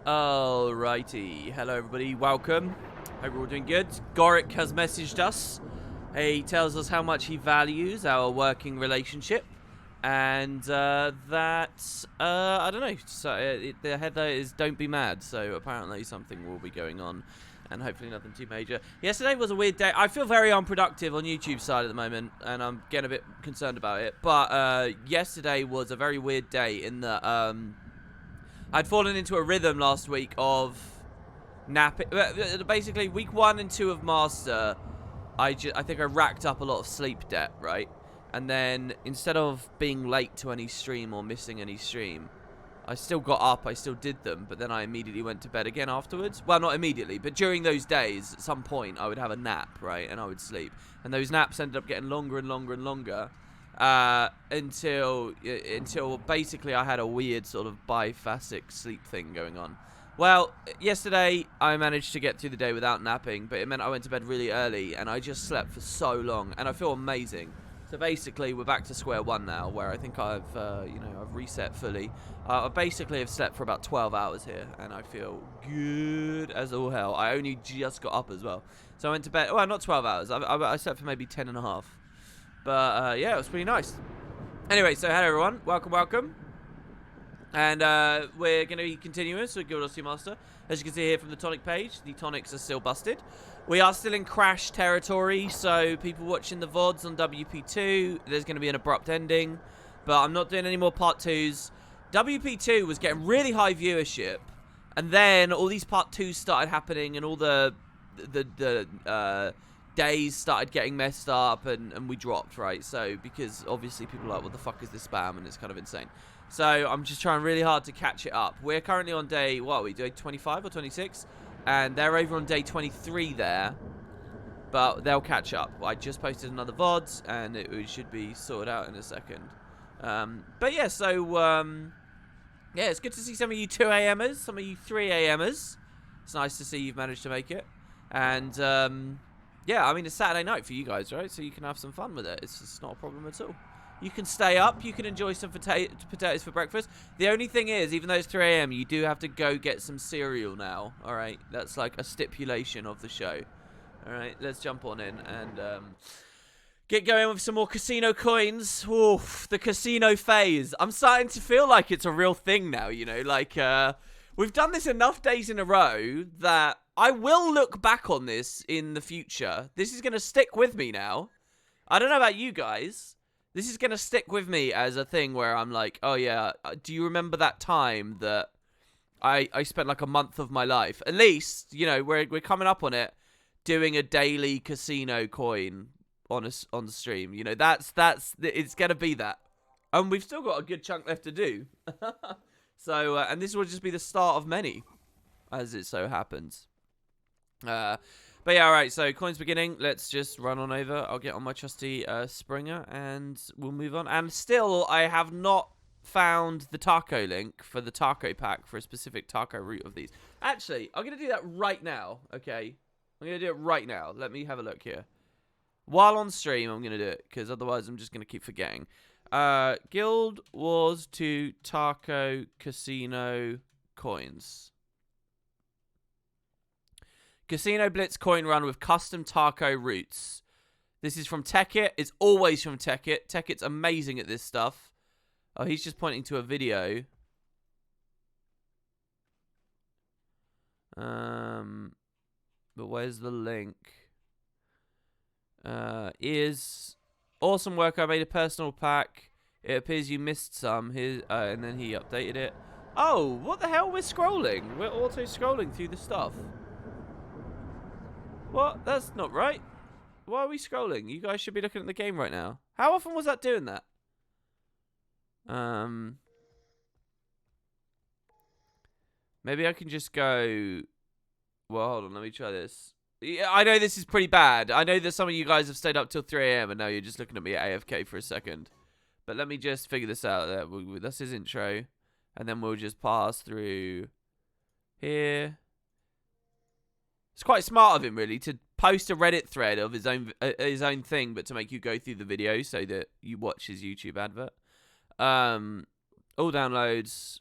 Alrighty, hello everybody, welcome. Hope we're all doing good. Goric has messaged us. He tells us how much he values our working relationship, and I don't know. So the header is "Don't be mad." So apparently something will be going on, and hopefully nothing too major. Yesterday was a weird day. I feel very unproductive on YouTube side at the moment, and I'm getting a bit concerned about it. But yesterday was a very weird day in that I'd fallen into a rhythm last week of napping. Basically, week 1 and 2 of Master, I think I racked up a lot of sleep debt, right? And then instead of being late to any stream or missing any stream, I still got up, I still did them, but then I immediately went to bed again afterwards. Well, not immediately, but during those days, at some point, I would have a nap, right? And I would sleep. And those naps ended up getting longer and longer and longer. Until basically I had a weird sort of biphasic sleep thing going on. Well, yesterday I managed to get through the day without napping, but it meant I went to bed really early, and I just slept for so long, and I feel amazing. So basically, we're back to square one now, where I think I've reset fully. I basically have slept for about 12 hours here, and I feel good as all hell. I only just got up as well. So I went to bed, well, not 12 hours. I slept for maybe 10 and a half. But, yeah, it was pretty nice. Anyway, so hello everyone. Welcome. And we're going to be continuous with Guild of Master. As you can see here from the tonic page, the tonics are still busted. We are still in crash territory, so people watching the VODs on WP2, there's going to be an abrupt ending. But I'm not doing any more part 2s. WP2 was getting really high viewership, and then all these part 2s started happening, and all the days started getting messed up, and we dropped, right? So because obviously people are like, what the fuck is this spam, and it's kind of insane. So I'm just trying really hard to catch it up. We're currently on day, what are we doing, 25 or 26, and they're over on day 23 there, but they'll catch up. I just posted another VOD, and it should be sorted out in a second. But yeah, so yeah, it's good to see some of you 2 a.m.ers, some of you 3 a.m.ers. It's nice to see you've managed to make it. And yeah, I mean, it's Saturday night for you guys, right? So you can have some fun with it. It's not a problem at all. You can stay up. You can enjoy some potatoes for breakfast. The only thing is, even though it's 3 a.m., you do have to go get some cereal now, all right? That's like a stipulation of the show. All right, let's jump on in and get going with some more casino coins. Oof, the casino phase. I'm starting to feel like it's a real thing now, you know? Like, we've done this enough days in a row that I will look back on this in the future. This is going to stick with me now. I don't know about you guys. This is going to stick with me as a thing where I'm like, oh yeah, do you remember that time that I spent like a month of my life? At least, you know, we're coming up on it, doing a daily casino coin on the stream. You know, that's it's going to be that. And we've still got a good chunk left to do. So, and this will just be the start of many, as it so happens. But yeah, alright, so coins beginning. Let's just run on over. I'll get on my trusty Springer, and we'll move on. And still, I have not found the taco link for the taco pack for a specific taco route of these. Actually, I'm going to do that right now, okay? I'm going to do it right now. Let me have a look here. While on stream, I'm going to do it, because otherwise I'm just going to keep forgetting. Guild Wars 2 Taco Casino Coins. Casino Blitz coin run with custom taco routes. This is from Tekit. It's always from Tekit. Tekit's amazing at this stuff. Oh, he's just pointing to a video. But where's the link? Is awesome work. I made a personal pack. It appears you missed some. Here, and then he updated it. Oh, what the hell? We're scrolling. We're auto scrolling through the stuff. What? That's not right. Why are we scrolling? You guys should be looking at the game right now. How often was that doing that? Maybe I can just go... Well, hold on. Let me try this. Yeah, I know this is pretty bad. I know that some of you guys have stayed up till 3 a.m. and now you're just looking at me at AFK for a second. But let me just figure this out. That's his intro. And then we'll just pass through here. It's quite smart of him, really, to post a Reddit thread of his own thing, but to make you go through the video so that you watch his YouTube advert. All downloads.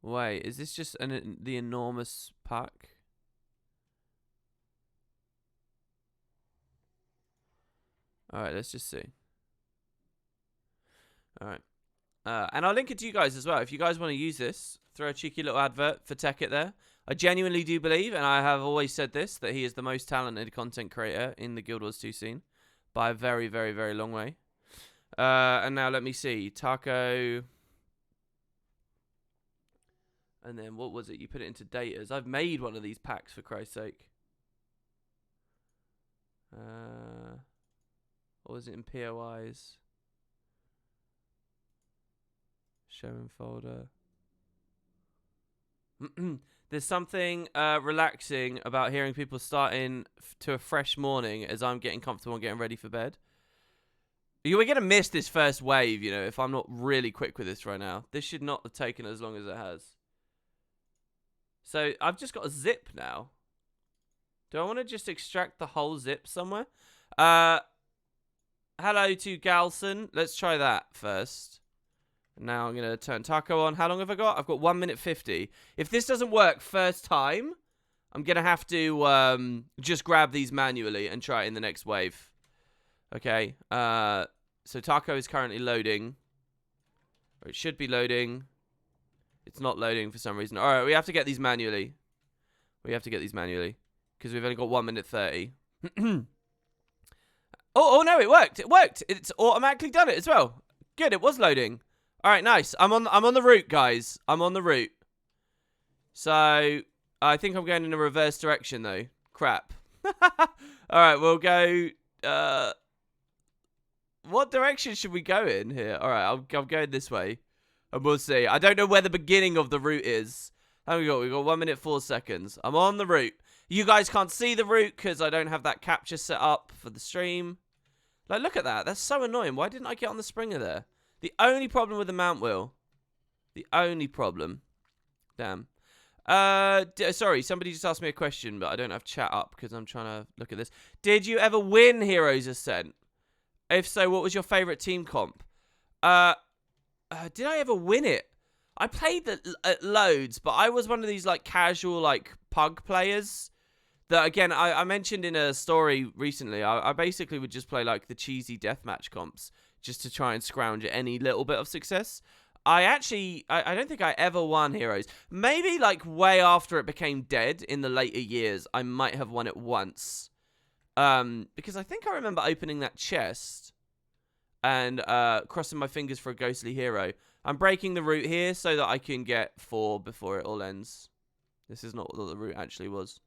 Wait, is this just the enormous pack? Alright, let's just see. Alright. And I'll link it to you guys as well. If you guys want to use this, throw a cheeky little advert for Tech-It there. I genuinely do believe, and I have always said this, that he is the most talented content creator in the Guild Wars 2 scene. By a very, very, very long way. And now let me see. Taco. And then what was it? You put it into datas. I've made one of these packs, for Christ's sake. What was it in POIs? Show and folder. There's something relaxing about hearing people starting to a fresh morning as I'm getting comfortable and getting ready for bed. We're going to miss this first wave, you know, if I'm not really quick with this right now. This should not have taken as long as it has. So I've just got a zip now. Do I want to just extract the whole zip somewhere? Hello to Galson. Let's try that first. Now I'm going to turn Taco on. How long have I got? I've got 1 minute 50. If this doesn't work first time, I'm going to have to just grab these manually and try it in the next wave. Okay. So Taco is currently loading. Or it should be loading. It's not loading for some reason. All right, we have to get these manually. Because we've only got 1 minute 30. Oh, no, it worked. It worked. It's automatically done it as well. Good, it was loading. All right, nice. I'm on the route, guys. I'm on the route. So, I think I'm going in a reverse direction, though. Crap. All right, we'll go... what direction should we go in here? All right, I'm going this way. And we'll see. I don't know where the beginning of the route is. How we got? We got 1 minute 4 seconds. I'm on the route. You guys can't see the route because I don't have that capture set up for the stream. Like, look at that. That's so annoying. Why didn't I get on the Springer there? The only problem with the mount wheel. The only problem. Damn. Sorry, somebody just asked me a question, but I don't have chat up because I'm trying to look at this. Did you ever win Heroes Ascent? If so, what was your favorite team comp? Did I ever win it? I played loads, but I was one of these like casual like pug players that, again, I mentioned in a story recently. I basically would just play like the cheesy deathmatch comps just to try and scrounge any little bit of success. I don't think I ever won Heroes. Maybe like way after it became dead in the later years, I might have won it once. Because I think I remember opening that chest and crossing my fingers for a ghostly hero. I'm breaking the route here so that I can get 4 before it all ends. This is not what the route actually was.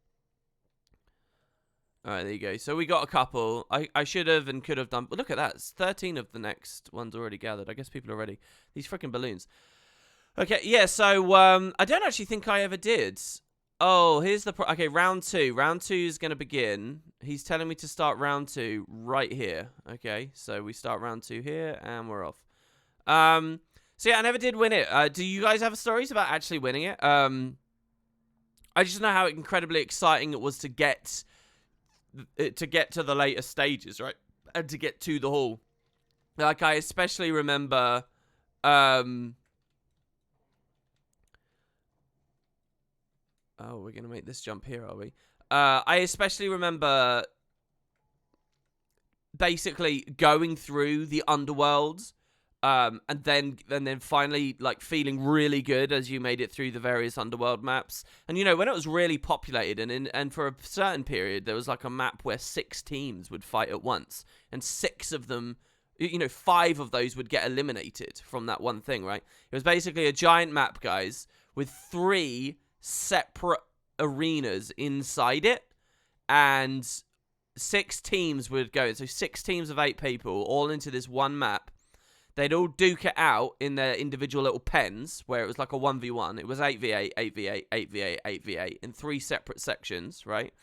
Alright, there you go. So we got a couple. I should have and could have done... But look at that. It's 13 of the next ones already gathered. I guess people are ready. These freaking balloons. Okay, yeah, so I don't actually think I ever did. Oh, here's the... Okay, round 2. Round 2 is going to begin. He's telling me to start round 2 right here. Okay, so we start round 2 here, and we're off. So yeah, I never did win it. Do you guys have stories about actually winning it? I just know how incredibly exciting it was to get to the later stages, right? And to get to the hall. Like, I especially remember... Oh, we're going to make this jump here, are we? I especially remember basically going through the underworlds, and then finally like feeling really good as you made it through the various underworld maps. And you know, when it was really populated, and for a certain period there was like a map where 6 teams would fight at once, and 6 of them, you know, 5 of those would get eliminated from that one thing, right? It was basically a giant map, guys, with 3 separate arenas inside it, and 6 teams would go. So 6 teams of 8 people all into this one map. They'd all duke it out in their individual little pens, where it was like a 1v1. It was 8v8, 8v8, 8v8, 8v8 in 3 separate sections, right?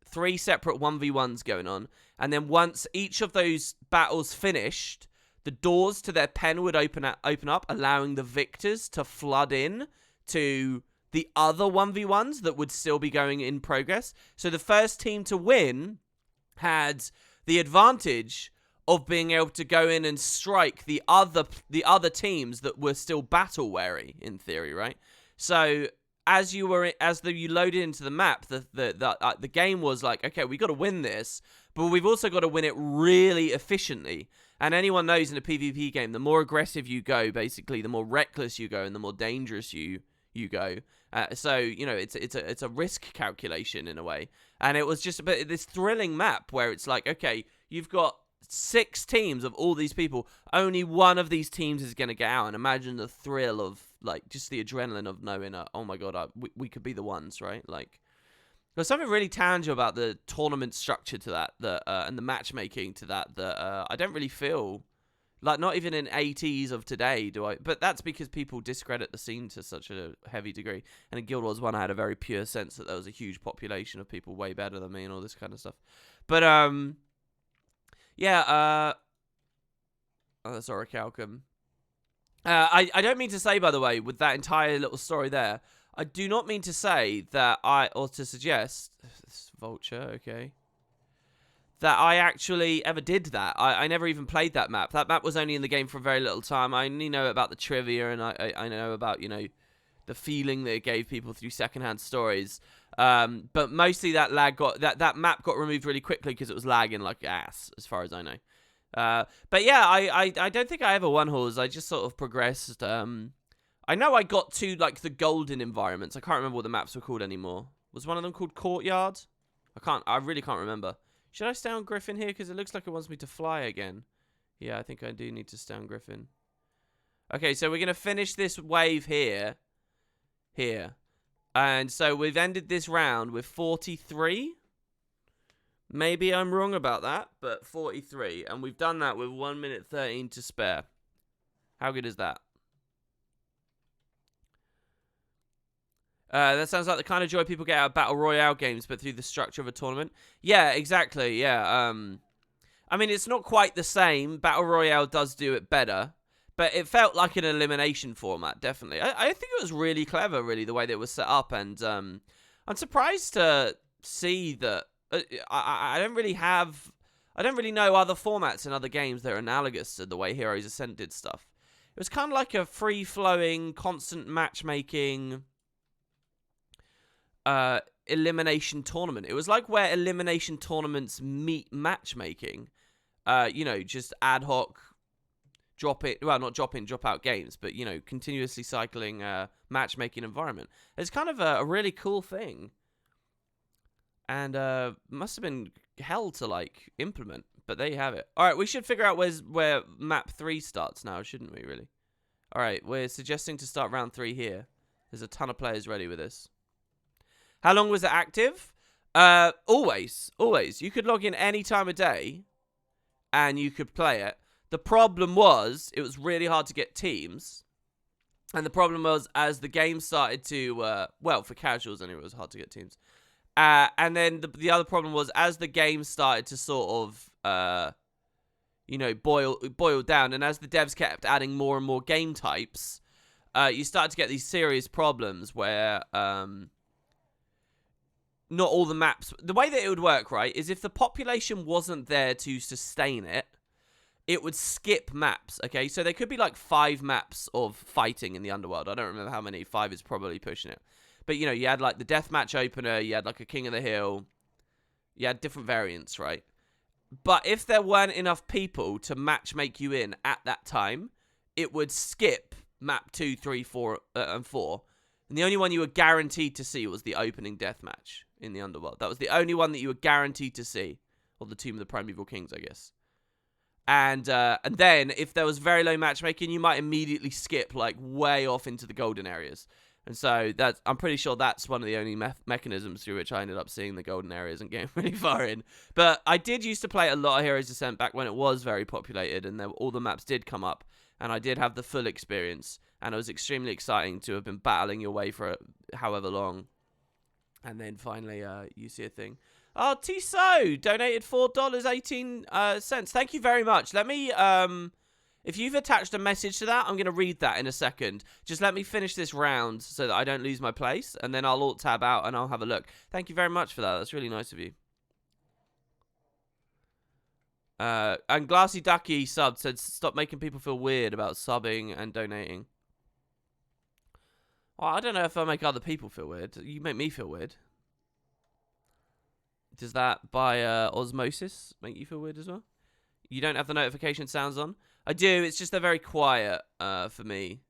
3 separate 1v1s going on. And then once each of those battles finished, the doors to their pen would open up, allowing the victors to flood in to the other 1v1s that would still be going in progress. So the first team to win had the advantage of being able to go in and strike the other teams that were still battle weary, in theory, right? So as you loaded into the map, the game was like, okay, we got to win this, but we've also got to win it really efficiently. And anyone knows in a PvP game, the more aggressive you go, basically, the more reckless you go, and the more dangerous you go. So you know, it's a risk calculation in a way. And it was just this thrilling map where it's like, okay, you've got 6 teams of all these people. Only one of these teams is going to get out. And imagine the thrill of, like, just the adrenaline of knowing, oh my god, we could be the ones, right? Like, there's something really tangible about the tournament structure to that, and the matchmaking to that, I don't really feel like, not even in 80s of today do I. But that's because people discredit the scene to such a heavy degree. And in Guild Wars 1, I had a very pure sense that there was a huge population of people way better than me and all this kind of stuff. But yeah, oh, that's Orichalcum. I don't mean to say, by the way, with that entire little story there, I do not mean to say that or to suggest, this Vulture, okay, that I actually ever did that. I never even played that map. That map was only in the game for a very little time. I only know about the trivia, and I know about, you know, the feeling that it gave people through secondhand stories. But mostly that that map got removed really quickly because it was lagging like ass, as far as I know. But yeah, I don't think I ever won Halls. I just sort of progressed. I know I got to, like, the golden environments. I can't remember what the maps were called anymore. Was one of them called Courtyard? I really can't remember. Should I stay on Griffin here? Because it looks like it wants me to fly again. Yeah, I think I do need to stay on Griffin. Okay, so we're going to finish this wave here. Here. And so we've ended this round with 43. Maybe I'm wrong about that, but 43. And we've done that with 1 minute 13 to spare. How good is that? That sounds like the kind of joy people get out of Battle Royale games, but through the structure of a tournament. Yeah, exactly, yeah. I mean, it's not quite the same. Battle Royale does do it better, but it felt like an elimination format, definitely. I think it was really clever, really, the way that it was set up, and I'm surprised to see that. I don't really know other formats in other games that are analogous to the way Heroes Ascent did stuff. It was kind of like a free-flowing, constant matchmaking elimination tournament. It was like where elimination tournaments meet matchmaking. You know, just ad hoc drop out games, but, you know, continuously cycling matchmaking environment. It's kind of a really cool thing. And must have been hell to, like, implement, but there you have it. All right, we should figure out where map 3 starts now, shouldn't we, really? All right, we're suggesting to start round 3 here. There's a ton of players ready with this. How long was it active? Always. You could log in any time of day, and you could play it. The problem was, it was really hard to get teams. And the problem was, as the game started to, well, for casuals anyway, it was hard to get teams. And then the other problem was, as the game started to sort of, you know, boil down, and as the devs kept adding more and more game types, you start to get these serious problems where, not all the maps. The way that it would work, right, is if the population wasn't there to sustain it, it would skip maps, okay? So there could be like 5 maps of fighting in the underworld. I don't remember how many. 5 is probably pushing it. But, you know, you had like the deathmatch opener, you had like a King of the Hill. You had different variants, right? But if there weren't enough people to matchmake you in at that time, it would skip map 2, 3, 4, and 4. And the only one you were guaranteed to see was the opening deathmatch in the underworld. That was the only one that you were guaranteed to see. Or the Tomb of the Primeval Kings, I guess. And then, if there was very low matchmaking, you might immediately skip, like, way off into the golden areas. And so, I'm pretty sure that's one of the only mechanisms through which I ended up seeing the golden areas and getting really far in. But I did used to play a lot of Heroes Ascent back when it was very populated, and all the maps did come up. And I did have the full experience. And it was extremely exciting to have been battling your way for however long. And then finally, you see a thing. Oh, Tissot donated $4.18. Thank you very much. Let me, if you've attached a message to that, I'm going to read that in a second. Just let me finish this round so that I don't lose my place. And then I'll alt-tab out and I'll have a look. Thank you very much for that. That's really nice of you. And Glassy Ducky subbed, said, stop making people feel weird about subbing and donating. Well, I don't know if I make other people feel weird. You make me feel weird. Does that, by osmosis, make you feel weird as well? You don't have the notification sounds on? I do. It's just they're very quiet for me.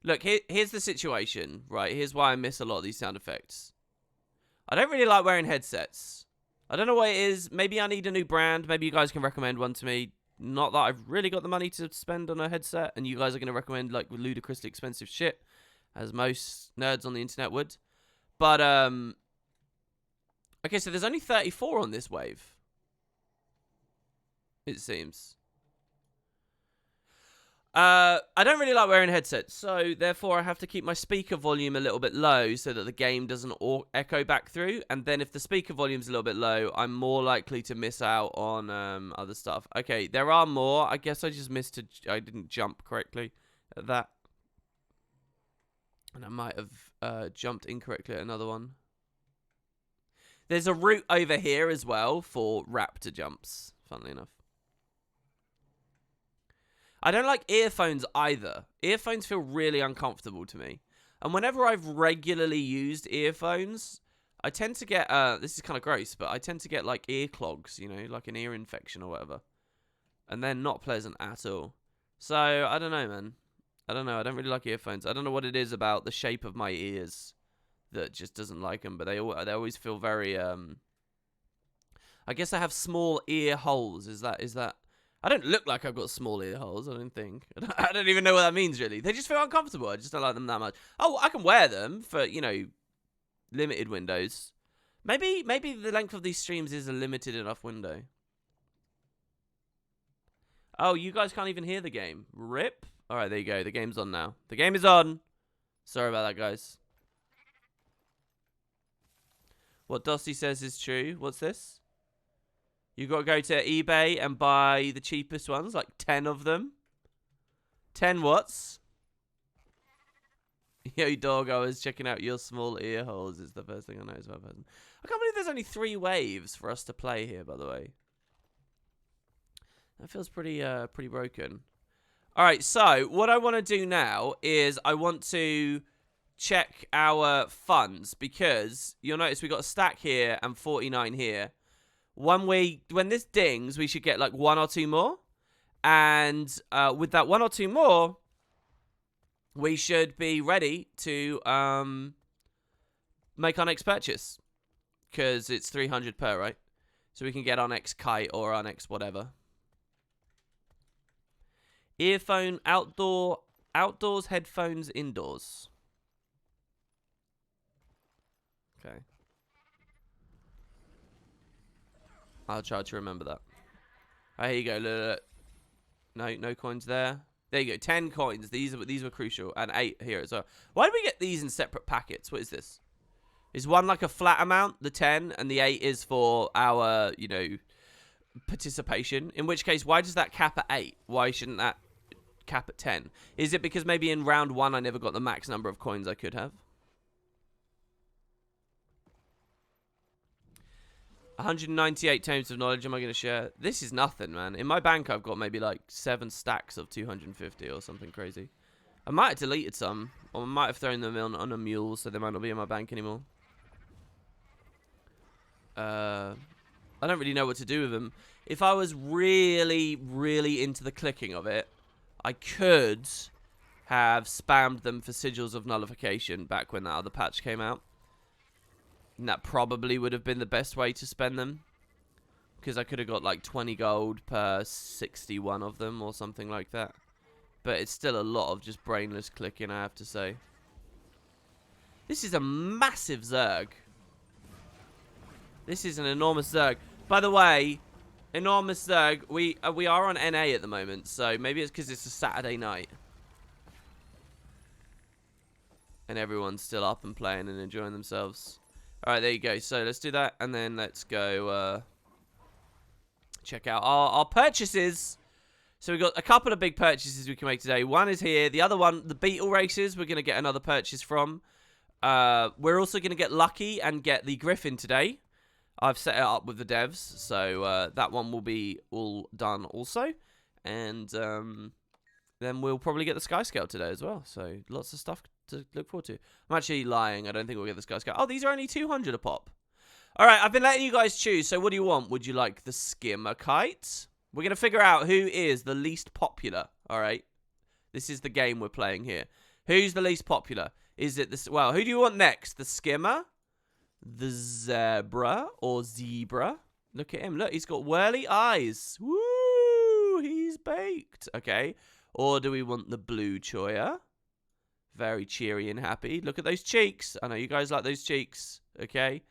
Look, here's the situation, right? Here's why I miss a lot of these sound effects. I don't really like wearing headsets. I don't know what it is. Maybe I need a new brand. Maybe you guys can recommend one to me. Not that I've really got the money to spend on a headset, and you guys are going to recommend, like, ludicrously expensive shit, as most nerds on the internet would. But, okay, so there's only 34 on this wave, it seems. I don't really like wearing headsets, so therefore I have to keep my speaker volume a little bit low so that the game doesn't echo back through. And then if the speaker volume's a little bit low, I'm more likely to miss out on other stuff. Okay, there are more. I guess I just I didn't jump correctly at that. And I might have jumped incorrectly at another one. There's a route over here as well for raptor jumps, funnily enough. I don't like earphones either. Earphones feel really uncomfortable to me. And whenever I've regularly used earphones, I tend to get, this is kind of gross, but I tend to get like ear clogs, you know, like an ear infection or whatever. And they're not pleasant at all. So, I don't know, man. I don't know. I don't really like earphones. I don't know what it is about the shape of my ears that just doesn't like them, but they always feel very, I guess I have small ear holes. Is that... I don't look like I've got small ear holes, I don't think. I don't even know what that means, really. They just feel uncomfortable. I just don't like them that much. Oh, I can wear them for, you know, limited windows. Maybe the length of these streams is a limited enough window. Oh, you guys can't even hear the game. RIP. All right, there you go. The game's on now. The game is on. Sorry about that, guys. What Dusty says is true. What's this? You got to go to eBay and buy the cheapest ones, like 10 of them. 10 watts. Yo, dog, I was checking out your small ear holes. Is the first thing I noticed about a person. I can't believe there's only 3 waves for us to play here, by the way. That feels pretty broken. All right, so what I want to do now is I want to check our funds because you'll notice we got a stack here and 49 here. When this dings, we should get like 1 or 2 more. And with that 1 or 2 more, we should be ready to make our next purchase. Because it's 300 per, right? So we can get our next kite or our next whatever. Earphone, outdoors, headphones, indoors. Okay. I'll try to remember that. Oh, here you go. Look. No coins there. There you go. 10 coins. These were crucial. And 8 here as well. Why do we get these in separate packets? What is this? Is one like a flat amount, the 10, and the 8 is for our, you know, participation? In which case, why does that cap at 8? Why shouldn't that cap at 10? Is it because maybe in round 1 I never got the max number of coins I could have? 198 tomes of knowledge am I going to share? This is nothing, man. In my bank, I've got maybe like 7 stacks of 250 or something crazy. I might have deleted some, or I might have thrown them on a mule, so they might not be in my bank anymore. I don't really know what to do with them. If I was really, really into the clicking of it, I could have spammed them for sigils of nullification back when that other patch came out. And that probably would have been the best way to spend them. Because I could have got like 20 gold per 61 of them or something like that. But it's still a lot of just brainless clicking, I have to say. This is a massive Zerg. This is an enormous Zerg. By the way, enormous Zerg, we are on NA at the moment. So maybe it's because it's a Saturday night. And everyone's still up and playing and enjoying themselves. Alright, there you go. So let's do that, and then let's go check out our purchases. So we've got a couple of big purchases we can make today. One is here. The other one, the Beetle races, we're going to get another purchase from. We're also going to get lucky and get the Griffin today. I've set it up with the devs, so that one will be all done also. And then then we'll probably get the Sky Scale today as well. So lots of stuff to look forward to. I'm actually lying. I don't think we'll get the Sky Scale. Oh, these are only 200 a pop. All right, I've been letting you guys choose. So what do you want? Would you like the skimmer kite? We're going to figure out who is the least popular. All right. This is the game we're playing here. Who's the least popular? Is it this? Well, who do you want next? The skimmer, the zebra, or zebra? Look at him. Look, he's got whirly eyes. Woo! He's baked. Okay. Or do we want the blue choya? Very cheery and happy. Look at those cheeks. I know you guys like those cheeks. Okay.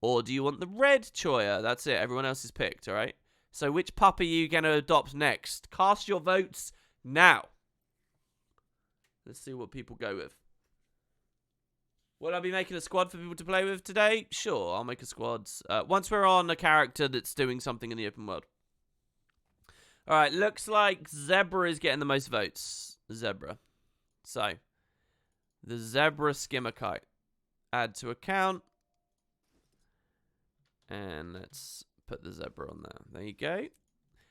Or do you want the red choya? That's it. Everyone else is picked. All right. So which pup are you going to adopt next? Cast your votes now. Let's see what people go with. Will I be making a squad for people to play with today? Sure, I'll make a squad. Once we're on a character that's doing something in the open world. Alright, looks like Zebra is getting the most votes. Zebra. So, the Zebra skimmer kite. Add to account. And let's put the Zebra on there. There you go.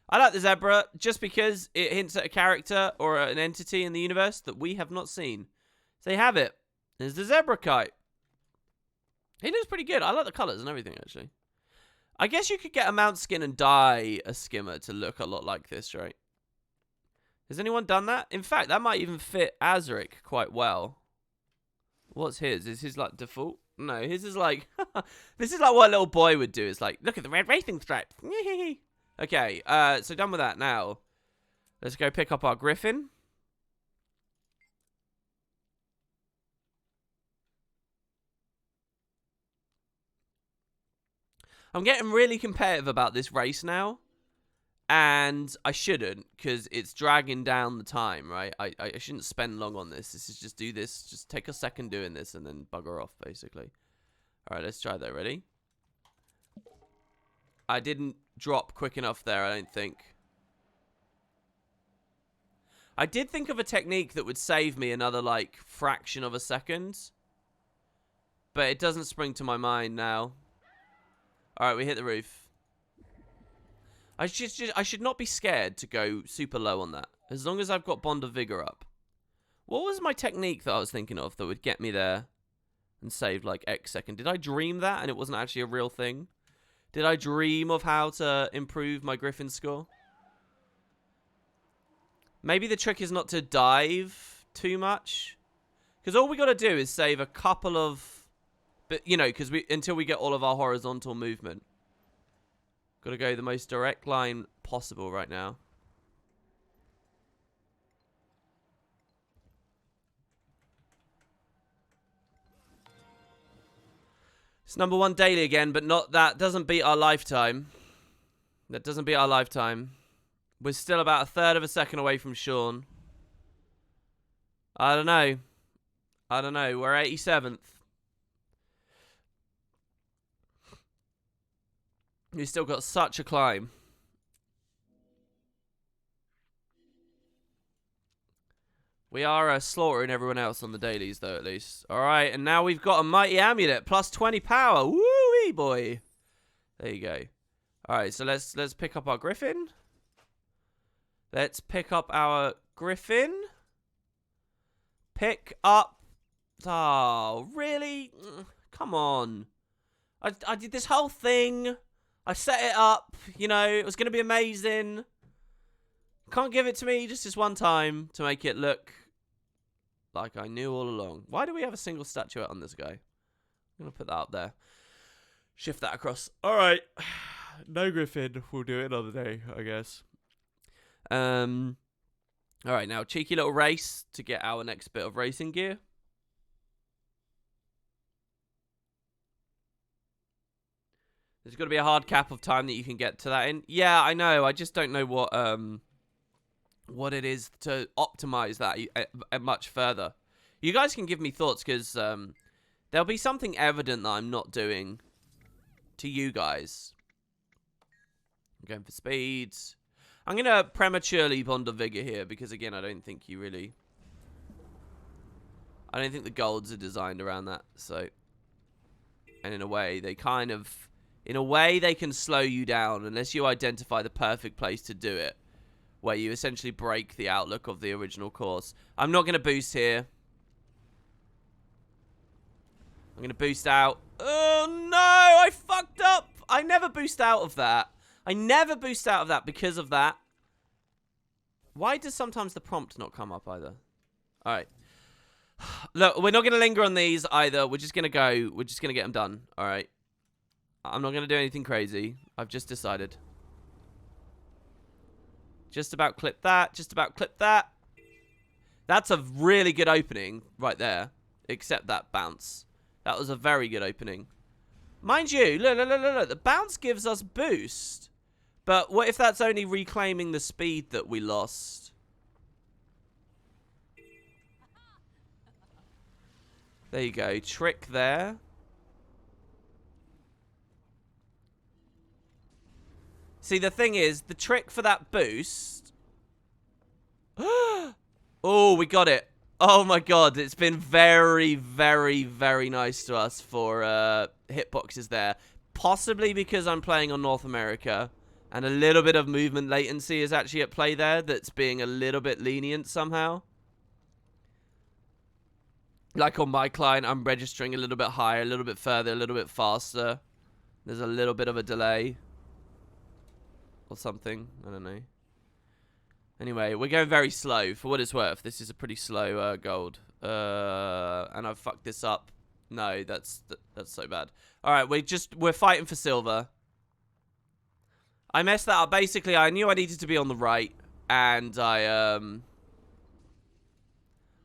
I like the Zebra just because it hints at a character or an entity in the universe that we have not seen. So they have it. There's the Zebra kite. He looks pretty good. I like the colours and everything, actually. I guess you could get a mount skin and dye a skimmer to look a lot like this, right? Has anyone done that? In fact, that might even fit Azaric quite well. What's his? Is his like default? No, his is like... this is like what a little boy would do. It's like, look at the red racing stripes. Okay, so done with that now. Let's go pick up our Griffin. I'm getting really competitive about this race now. And I shouldn't, because it's dragging down the time, right? I shouldn't spend long on this. This is just do this. Just take a second doing this and then bugger off, basically. Alright, let's try that. Ready? I didn't drop quick enough there, I don't think. I did think of a technique that would save me another, like, fraction of a second. But it doesn't spring to my mind now. Alright, we hit the roof. I should not be scared to go super low on that. As long as I've got Bond of Vigor up. What was my technique that I was thinking of that would get me there and save like X second? Did I dream that and it wasn't actually a real thing? Did I dream of how to improve my Griffin score? Maybe the trick is not to dive too much. Because all we got to do is save a couple of... But, you know, because until we get all of our horizontal movement. Got to go the most direct line possible right now. It's #1 daily again, but not that doesn't beat our lifetime. That doesn't beat our lifetime. We're still about a third of a second away from Sean. I don't know. I don't know. We're 87th. We've still got such a climb. We are slaughtering everyone else on the dailies, though, at least. Alright, and now we've got a Mighty Amulet. Plus 20 power. Woo-wee, boy. There you go. Alright, so let's pick up our Griffin. Let's pick up our Griffin. Pick up... Oh, really? Come on. I did this whole thing... I set it up, you know, it was going to be amazing. Can't give it to me just this one time to make it look like I knew all along. Why do we have a single statuette on this guy? I'm going to put that up there. Shift that across. Alright. No Griffin. We'll do it another day, I guess. Alright, now cheeky little race to get our next bit of racing gear. There's got to be a hard cap of time that you can get to that in. Yeah, I know. I just don't know what it is to optimize that much further. You guys can give me thoughts because there'll be something evident that I'm not doing to you guys. I'm going for speeds. I'm going to prematurely Bond of Vigor here because, again, I don't think you really... I don't think the golds are designed around that, so... And in a way, they kind of... In a way, they can slow you down unless you identify the perfect place to do it. where you essentially break the outlook of the original course. I'm not going to boost here. I'm going to boost out. Oh, no, I fucked up. I never boost out of that. I never boost out of that because of that. Why does sometimes the prompt not come up either? All right. Look, we're not going to linger on these either. We're just going to go. We're just going to get them done. All right. I'm not going to do anything crazy. I've just decided. Just about clip that. Just about clip that. That's a really good opening right there. Except that bounce. That was a very good opening. Mind you, look. The bounce gives us boost. But what if that's only reclaiming the speed that we lost? There you go. Trick there. See, the thing is, the trick for that boost... Oh, we got it. Oh my god, it's been very, very, very nice to us for hitboxes there. Possibly because I'm playing on North America, and a little bit of movement latency is actually at play there that's being a little bit lenient somehow. Like on my client, I'm registering a little bit higher, a little bit further, a little bit faster. There's a little bit of a delay. Or something. I don't know. Anyway, we're going very slow. For what it's worth, this is a pretty slow gold. And I've fucked this up. No, that's so bad. Alright, we're fighting for silver. I messed that up. Basically, I knew I needed to be on the right. And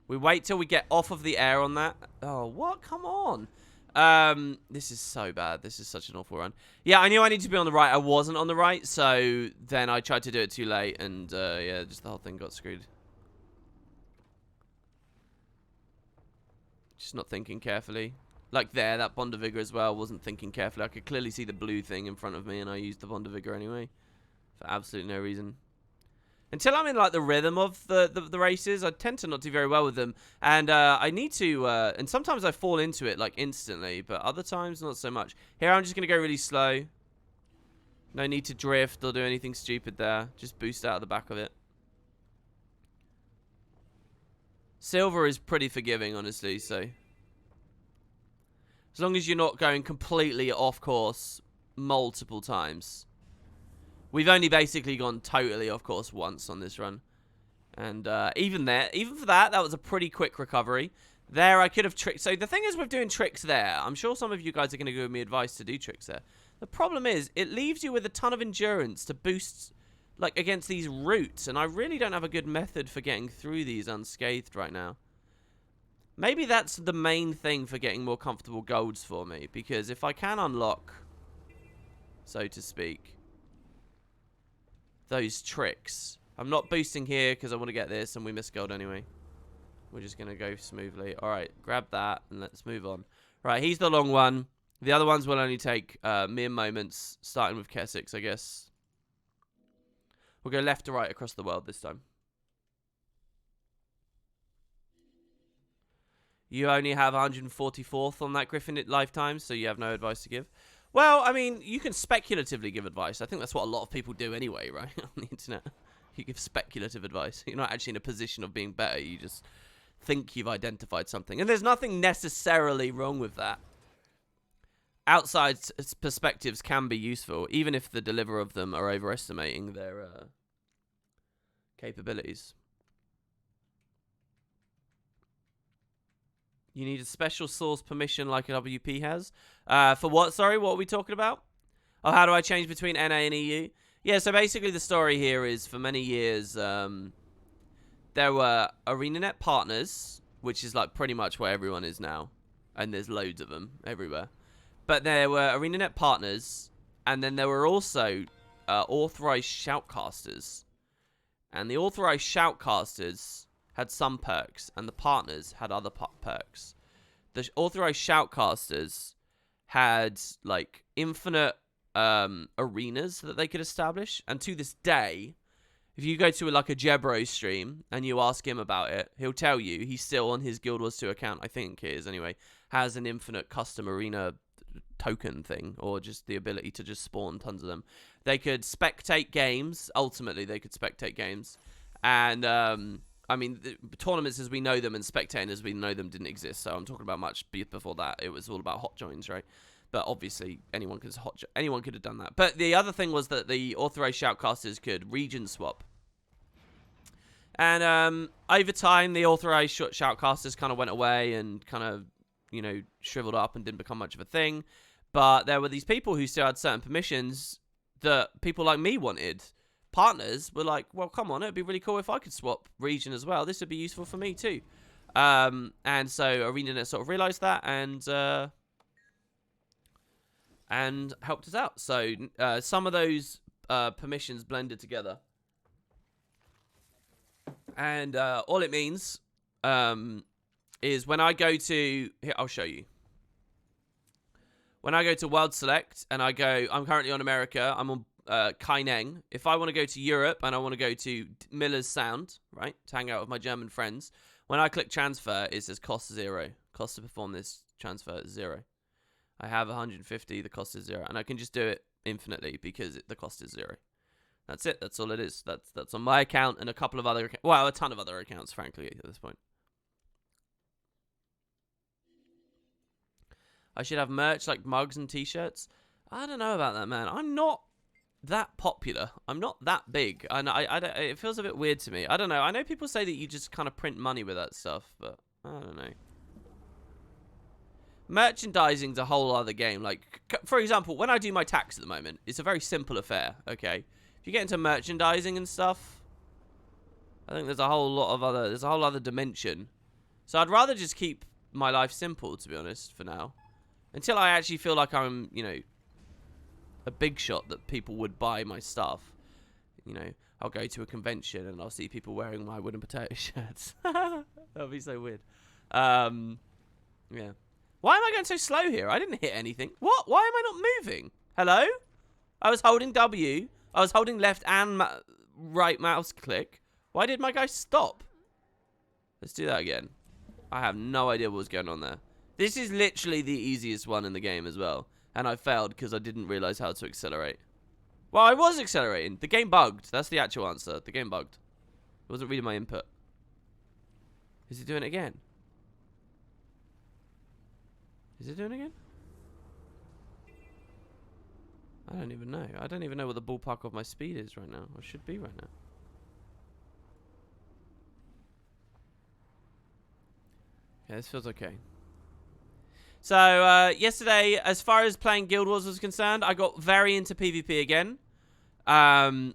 we wait till we get off of the air on that. Oh, what? Come on. This is so bad. This is such an awful run. Yeah, I knew I needed to be on the right. I wasn't on the right, so then I tried to do it too late, and yeah, just the whole thing got screwed. Just not thinking carefully. Like there, that Bond of Vigor as well, wasn't thinking carefully. I could clearly see the blue thing in front of me, and I used the Bond of Vigor anyway. For absolutely no reason. Until I'm in, like, the rhythm of the races, I tend to not do very well with them. And I need to, and sometimes I fall into it, like, instantly. But other times, not so much. Here, I'm just going to go really slow. No need to drift or do anything stupid there. Just boost out of the back of it. Silver is pretty forgiving, honestly, so. As long as you're not going completely off course multiple times. We've only basically gone totally off course once on this run. And even for that was a pretty quick recovery. There, I could have tricked. So the thing is with doing tricks there, I'm sure some of you guys are going to give me advice to do tricks there. The problem is, it leaves you with a ton of endurance to boost, like, against these routes. And I really don't have a good method for getting through these unscathed right now. Maybe that's the main thing for getting more comfortable golds for me. Because if I can unlock, so to speak, those tricks. I'm not boosting here because I want to get this and we miss gold anyway. We're just going to go smoothly. Alright, grab that and let's move on. Right, he's the long one. The other ones will only take mere moments, starting with Kessex, I guess. We'll go left to right across the world this time. You only have 144th on that Griffin lifetime, so you have no advice to give. Well, I mean, you can speculatively give advice. I think that's what a lot of people do anyway, right? On the internet. You give speculative advice. You're not actually in a position of being better. You just think you've identified something. And there's nothing necessarily wrong with that. Outside perspectives can be useful, even if the deliverer of them are overestimating their capabilities. You need a special source permission like a WP has. For what? Sorry, what are we talking about? Oh, how do I change between NA and EU? Yeah, so basically the story here is for many years, there were ArenaNet partners, which is like pretty much where everyone is now. And there's loads of them everywhere. But there were ArenaNet partners, and then there were also authorized shoutcasters. And the authorized shoutcasters had some perks, and the partners had other perks. The authorized shoutcasters had, like, infinite arenas that they could establish. And to this day, if you go to, like, a Jebro stream and you ask him about it, he'll tell you he's still on his Guild Wars 2 account, I think it is anyway, has an infinite custom arena token thing, or just the ability to just spawn tons of them. They could spectate games. Ultimately, they could spectate games. And, I mean, the tournaments as we know them and spectating as we know them didn't exist. So I'm talking about much before that. It was all about hot joins, right? But obviously, anyone could have done that. But the other thing was that the authorized shoutcasters could region swap. And over time, the authorized shoutcasters kind of went away and kind of, you know, shriveled up and didn't become much of a thing. But there were these people who still had certain permissions that people like me wanted. Partners were like, well, come on, it'd be really cool if I could swap region as well. This would be useful for me too. And so ArenaNet sort of realized that and helped us out. So some of those permissions blended together. And all it means is when I go to... Here, I'll show you. When I go to World Select and I go... I'm currently on America. I'm on Kaineng. If I want to go to Europe and I want to go to Miller's Sound, right, to hang out with my German friends, when I click transfer, it says cost 0. Cost to perform this transfer is 0. I have 150. The cost is 0. And I can just do it infinitely because the cost is 0. That's it. That's all it is. That's on my account and a couple of other... Well, a ton of other accounts, frankly, at this point. I should have merch like mugs and t-shirts. I don't know about that, man. I'm not that popular. I'm not that big. And it feels a bit weird to me. I don't know. I know people say that you just kind of print money with that stuff, but I don't know. Merchandising's a whole other game. Like, for example, when I do my tax at the moment, it's a very simple affair, okay? If you get into merchandising and stuff, I think there's a whole other dimension. So I'd rather just keep my life simple, to be honest, for now. Until I actually feel like I'm, you know, a big shot that people would buy my stuff. You know, I'll go to a convention and I'll see people wearing my wooden potato shirts. That'll be so weird. Yeah. Why am I going so slow here? I didn't hit anything. What? Why am I not moving? Hello? I was holding W. I was holding left and right mouse click. Why did my guy stop? Let's do that again. I have no idea what was going on there. This is literally the easiest one in the game as well. And I failed because I didn't realize how to accelerate. Well, I was accelerating. The game bugged. That's the actual answer. The game bugged. It wasn't reading my input. Is it doing it again? Is it doing it again? I don't even know. I don't even know what the ballpark of my speed is right now. Or should be right now. Yeah, this feels okay. So, yesterday, as far as playing Guild Wars was concerned, I got very into PvP again. And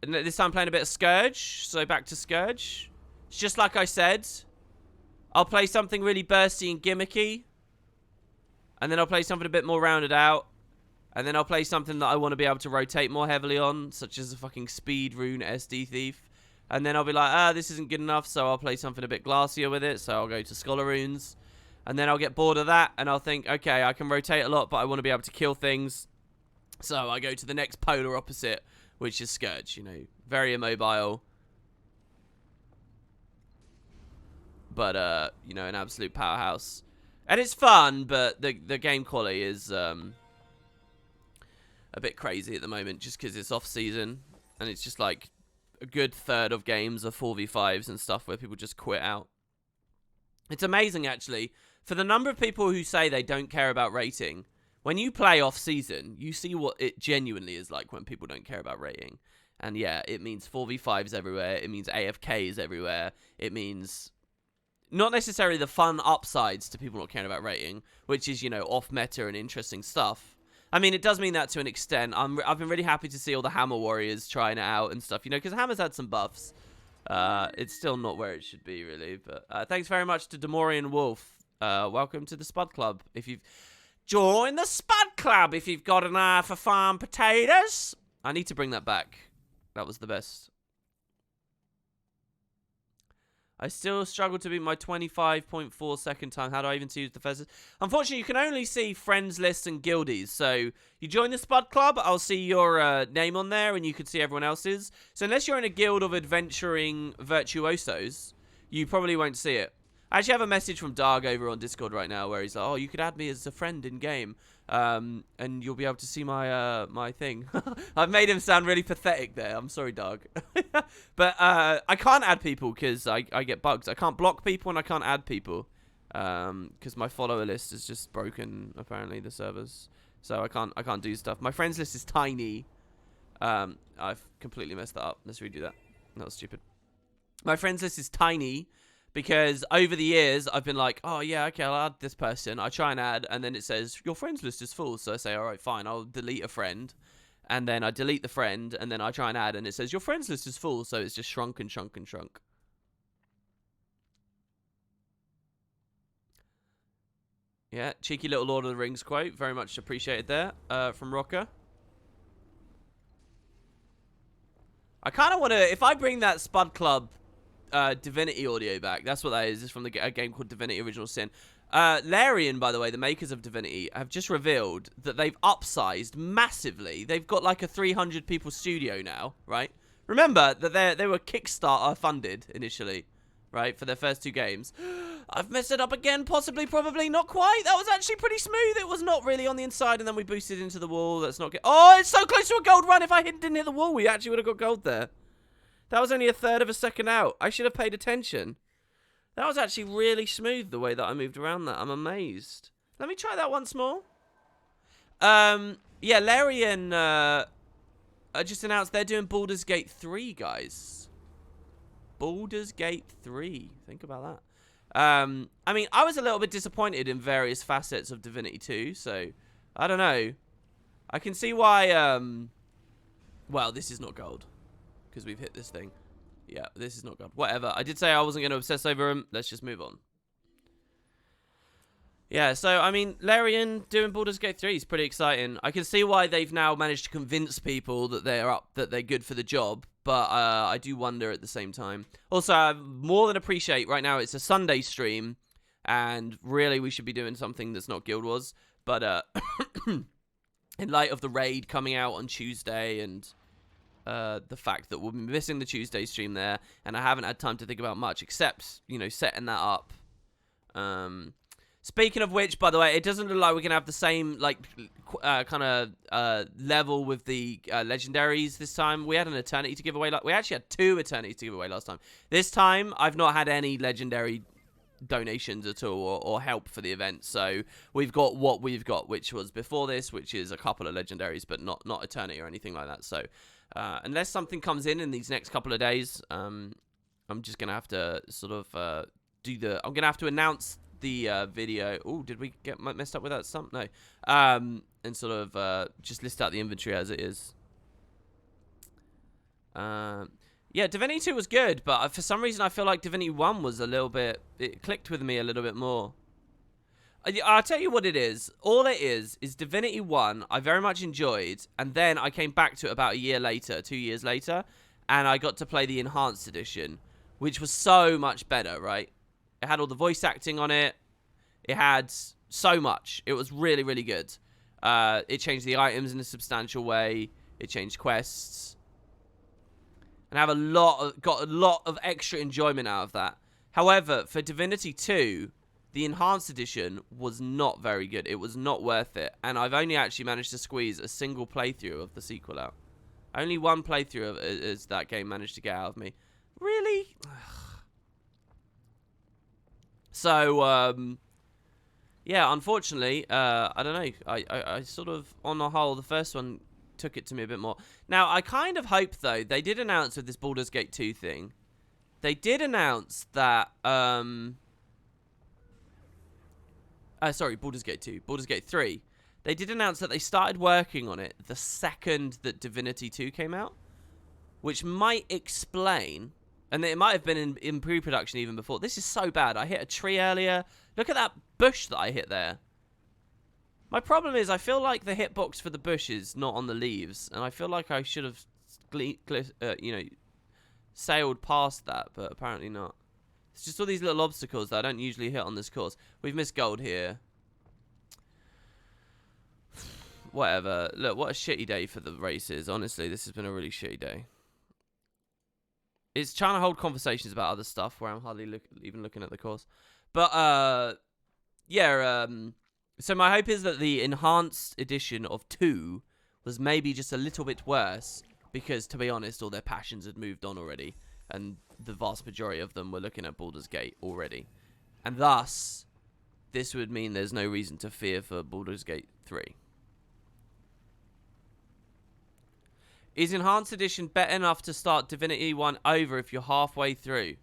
this time playing a bit of Scourge. So, back to Scourge. It's just like I said. I'll play something really bursty and gimmicky. And then I'll play something a bit more rounded out. And then I'll play something that I want to be able to rotate more heavily on, such as a fucking Speed Rune SD Thief. And then I'll be like, this isn't good enough, so I'll play something a bit glassier with it. So I'll go to Scholar Runes. And then I'll get bored of that, and I'll think, okay, I can rotate a lot, but I want to be able to kill things. So I go to the next polar opposite, which is Scourge, you know, very immobile. But, you know, an absolute powerhouse. And it's fun, but the game quality is a bit crazy at the moment, just because it's off-season. And it's just like a good third of games are 4v5s and stuff where people just quit out. It's amazing, actually. For the number of people who say they don't care about rating, when you play off-season, you see what it genuinely is like when people don't care about rating. And yeah, it means 4v5s everywhere. It means AFKs everywhere. It means not necessarily the fun upsides to people not caring about rating, which is, you know, off-meta and interesting stuff. I mean, it does mean that to an extent. I've been really happy to see all the Hammer Warriors trying it out and stuff, you know, because Hammer's had some buffs. It's still not where it should be, really. But thanks very much to Demorian Wolf. Welcome to the Spud Club. If you've joined the Spud Club, if you've got an eye for farm potatoes. I need to bring that back. That was the best. I still struggle to beat my 25.4 second time. How do I even use the first? Unfortunately, you can only see friends lists and guildies. So you join the Spud Club, I'll see your name on there, and you can see everyone else's. So unless you're in a guild of adventuring virtuosos, you probably won't see it. I actually have a message from Darg over on Discord right now where he's like, oh, you could add me as a friend in game, and you'll be able to see my my thing. I've made him sound really pathetic there. I'm sorry, Darg. But I can't add people because I get bugs. I can't block people and I can't add people because my follower list is just broken, apparently, the servers. So I can't do stuff. My friends list is tiny. I've completely messed that up. Let's redo that. That was stupid. My friends list is tiny because over the years I've been like, oh yeah, okay, I'll add this person. I try and add, and then it says your friends list is full. So I say, all right, fine, I'll delete a friend, and then I delete the friend, and then I try and add, and it says your friends list is full. So it's just shrunk and shrunk and shrunk. Yeah, cheeky little Lord of the Rings quote, very much appreciated there from Rocker. I kind of want to, if I bring that Spud Club Divinity audio back, that's what that is. It's from a game called Divinity Original Sin. Larian, by the way, the makers of Divinity, have just revealed that they've upsized massively. They've got like a 300 people studio now, right? Remember that they were Kickstarter funded initially, right, for their first 2 games. I've messed it up again, possibly, probably, not quite. That was actually pretty smooth. It was not really on the inside, and then we boosted into the wall. That's not good. Oh, it's so close to a gold run. If I didn't hit the wall, we actually would have got gold there. That was only a third of a second out. I should have paid attention. That was actually really smooth, the way that I moved around that. I'm amazed. Let me try that once more. Yeah, Larian just announced they're doing Baldur's Gate 3, guys. Baldur's Gate 3. Think about that. I mean, I was a little bit disappointed in various facets of Divinity 2, so I don't know. I can see why, well, this is not gold. Because we've hit this thing. Yeah, this is not gold. Whatever. I did say I wasn't going to obsess over him. Let's just move on. Yeah, so, I mean, Larian doing Baldur's Gate 3 is pretty exciting. I can see why they've now managed to convince people that they're good for the job. But I do wonder at the same time. Also, I more than appreciate right now it's a Sunday stream. And really, we should be doing something that's not Guild Wars. But in light of the raid coming out on Tuesday and the fact that we'll be missing the Tuesday stream there, and I haven't had time to think about much except, you know, setting that up. Speaking of which, by the way, it doesn't look like we're going to have the same, like, kind of level with the legendaries this time. We had an Eternity to give away. We actually had 2 Eternities to give away last time. This time, I've not had any legendary donations at all or help for the event. So we've got what we've got, which was before this, which is a couple of legendaries, but not Eternity or anything like that. So unless something comes in these next couple of days, I'm just going to have to sort of I'm going to have to announce the video. Oh, did we get messed up with that stump? No. And sort of just list out the inventory as it is. Yeah, Divinity 2 was good, but for some reason I feel like Divinity 1 was a little bit... It clicked with me a little bit more. I'll tell you what it is. All it is Divinity 1 I very much enjoyed, and then I came back to it about a year later, 2 years later, and I got to play the Enhanced Edition, which was so much better, right? It had all the voice acting on it. It had so much. It was really, really good. It changed the items in a substantial way. It changed quests. And I have got a lot of extra enjoyment out of that. However, for Divinity 2, the Enhanced Edition was not very good. It was not worth it. And I've only actually managed to squeeze a single playthrough of the sequel out. Only one playthrough as that game managed to get out of me. Really? So, yeah, unfortunately, I don't know. I sort of, on the whole, the first one took it to me a bit more. Now, I kind of hope, though, they did announce with this Baldur's Gate 2 thing, they did announce that, sorry, Baldur's Gate 2, Baldur's Gate 3, they did announce that they started working on it the second that Divinity 2 came out, which might explain, and it might have been in pre-production even before. This is so bad. I hit a tree earlier. Look at that bush that I hit there. My problem is I feel like the hitbox for the bush is not on the leaves, and I feel like I should have, you know, sailed past that, but apparently not. It's just all these little obstacles that I don't usually hit on this course. We've missed gold here. Whatever. Look, what a shitty day for the races. Honestly, this has been a really shitty day. It's trying to hold conversations about other stuff where I'm hardly even looking at the course. But, yeah, so my hope is that the enhanced edition of 2 was maybe just a little bit worse, because, to be honest, all their passions had moved on already, and the vast majority of them were looking at Baldur's Gate already. And thus, this would mean there's no reason to fear for Baldur's Gate 3. Is Enhanced Edition better enough to start Divinity 1 over if you're halfway through?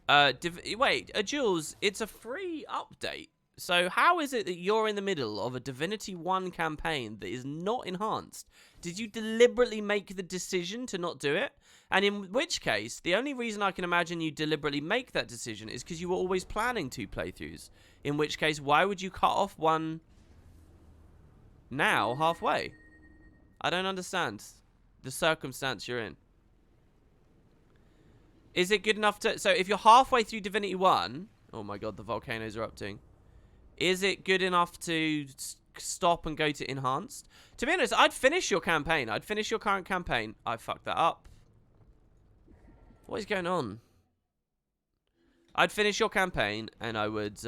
Wait, Jules, it's a free update. So how is it that you're in the middle of a Divinity 1 campaign that is not enhanced? Did you deliberately make the decision to not do it? And in which case, the only reason I can imagine you deliberately make that decision is because you were always planning 2 playthroughs. In which case, why would you cut off one now, halfway? I don't understand the circumstance you're in. Is it good enough to... So if you're halfway through Divinity 1... Oh my god, the volcanoes are erupting. Is it good enough to stop and go to Enhanced? To be honest, I'd finish your campaign. I'd finish your current campaign. I fucked that up. What is going on? I'd finish your campaign and I would...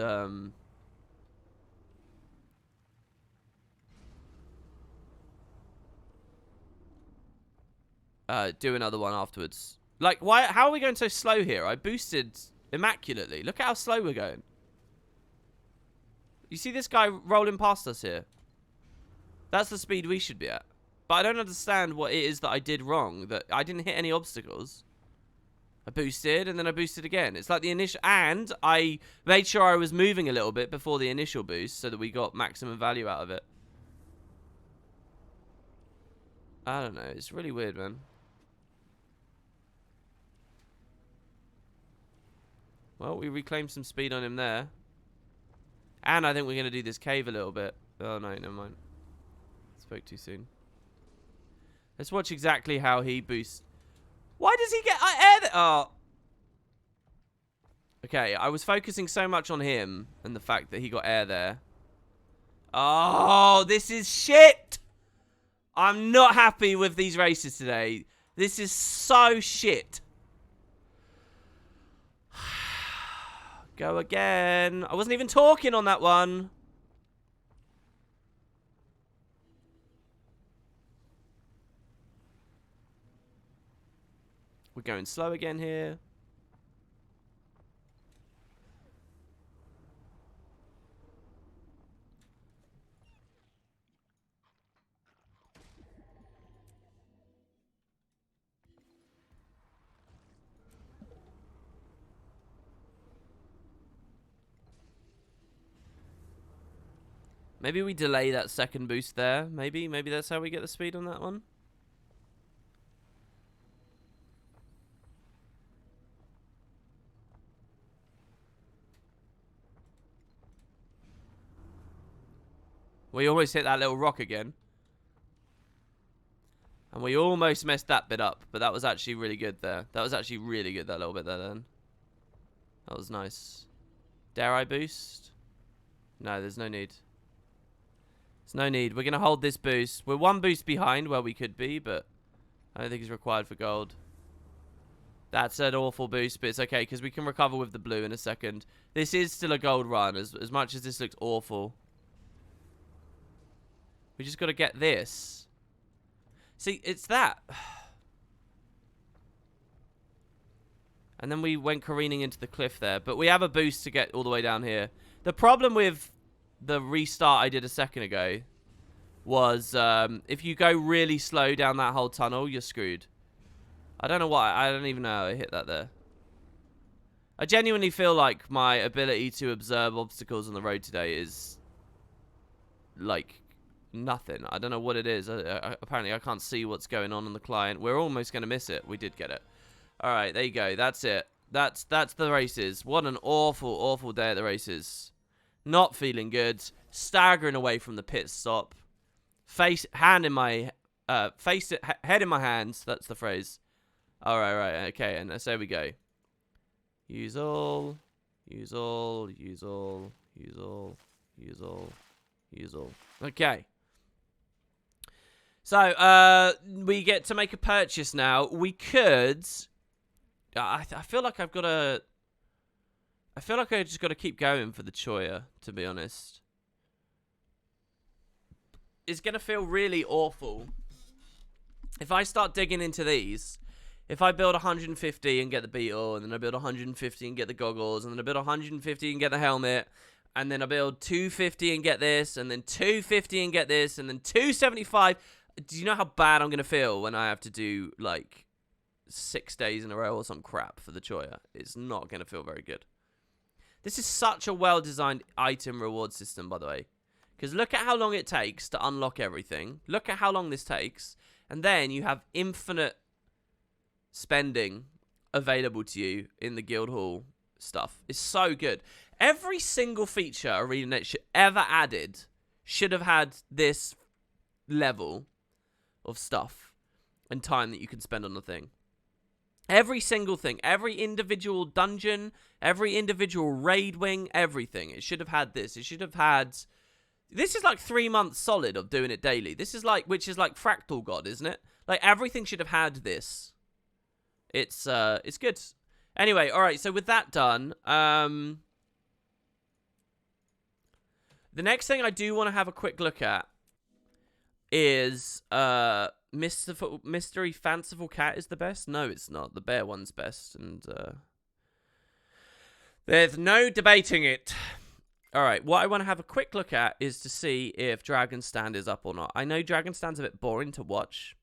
do another one afterwards. Like, why? How are we going so slow here? I boosted immaculately. Look at how slow we're going. You see this guy rolling past us here? That's the speed we should be at. But I don't understand what it is that I did wrong. That I didn't hit any obstacles. I boosted, and then I boosted again. It's like the initial... And I made sure I was moving a little bit before the initial boost so that we got maximum value out of it. I don't know. It's really weird, man. Well, we reclaimed some speed on him there. And I think we're going to do this cave a little bit. Oh, no, never mind. Spoke too soon. Let's watch exactly how he boosts. Why does he get air there? Oh. Okay, I was focusing so much on him and the fact that he got air there. Oh, this is shit! I'm not happy with these races today. This is so shit. Go again. I wasn't even talking on that one. We're going slow again here. Maybe we delay that second boost there. Maybe that's how we get the speed on that one. We almost hit that little rock again. And we almost messed that bit up. But that was actually really good there. That was actually really good, that little bit there then. That was nice. Dare I boost? No, there's no need. There's no need. We're going to hold this boost. We're one boost behind where we could be, but I don't think it's required for gold. That's an awful boost, but it's okay because we can recover with the blue in a second. This is still a gold run, as much as this looks awful. We just got to get this. See, it's that. And then we went careening into the cliff there. But we have a boost to get all the way down here. The problem with the restart I did a second ago was if you go really slow down that whole tunnel, you're screwed. I don't know why. I don't even know how I hit that there. I genuinely feel like my ability to observe obstacles on the road today is like nothing. I don't know what it is. Apparently I can't see what's going on the client. We're almost going to miss it. We did get it. Alright, there you go. That's it. That's the races. What an awful, awful day at the races. Not feeling good. Staggering away from the pit stop. Head in my hands. That's the phrase. Alright, right. Okay, and so we go. Use all. Use all. Use all. Use all. Use all. Use all. Okay. So, we get to make a purchase now. We could... I feel like I've got to... I feel like I just got to keep going for the Choya, to be honest. It's going to feel really awful if I start digging into these. If I build 150 and get the Beetle, and then I build 150 and get the goggles, and then I build 150 and get the helmet, and then I build 250 and get this, and then 250 and get this, and then 275. Do you know how bad I'm going to feel when I have to do, like, 6 days in a row or some crap for the Choya? It's not going to feel very good. This is such a well-designed item reward system, by the way. Because look at how long it takes to unlock everything. Look at how long this takes. And then you have infinite spending available to you in the Guildhall stuff. It's so good. Every single feature ArenaNet ever added should have had this level of stuff and time that you can spend on the thing. Every single thing, every individual dungeon, every individual raid wing, everything. It should have had this. It should have had... This is like 3 months solid of doing it daily. This is like, which is like Fractal God, isn't it? Like everything should have had this. It's good. Anyway, all right. So with that done, the next thing I do want to have a quick look at is Mystery Fanciful Cat is the best. No, it's not. The bear one's best, and there's no debating it. All right, what I want to have a quick look at is to see if Dragon Stand is up or not. I know Dragon Stand's a bit boring to watch,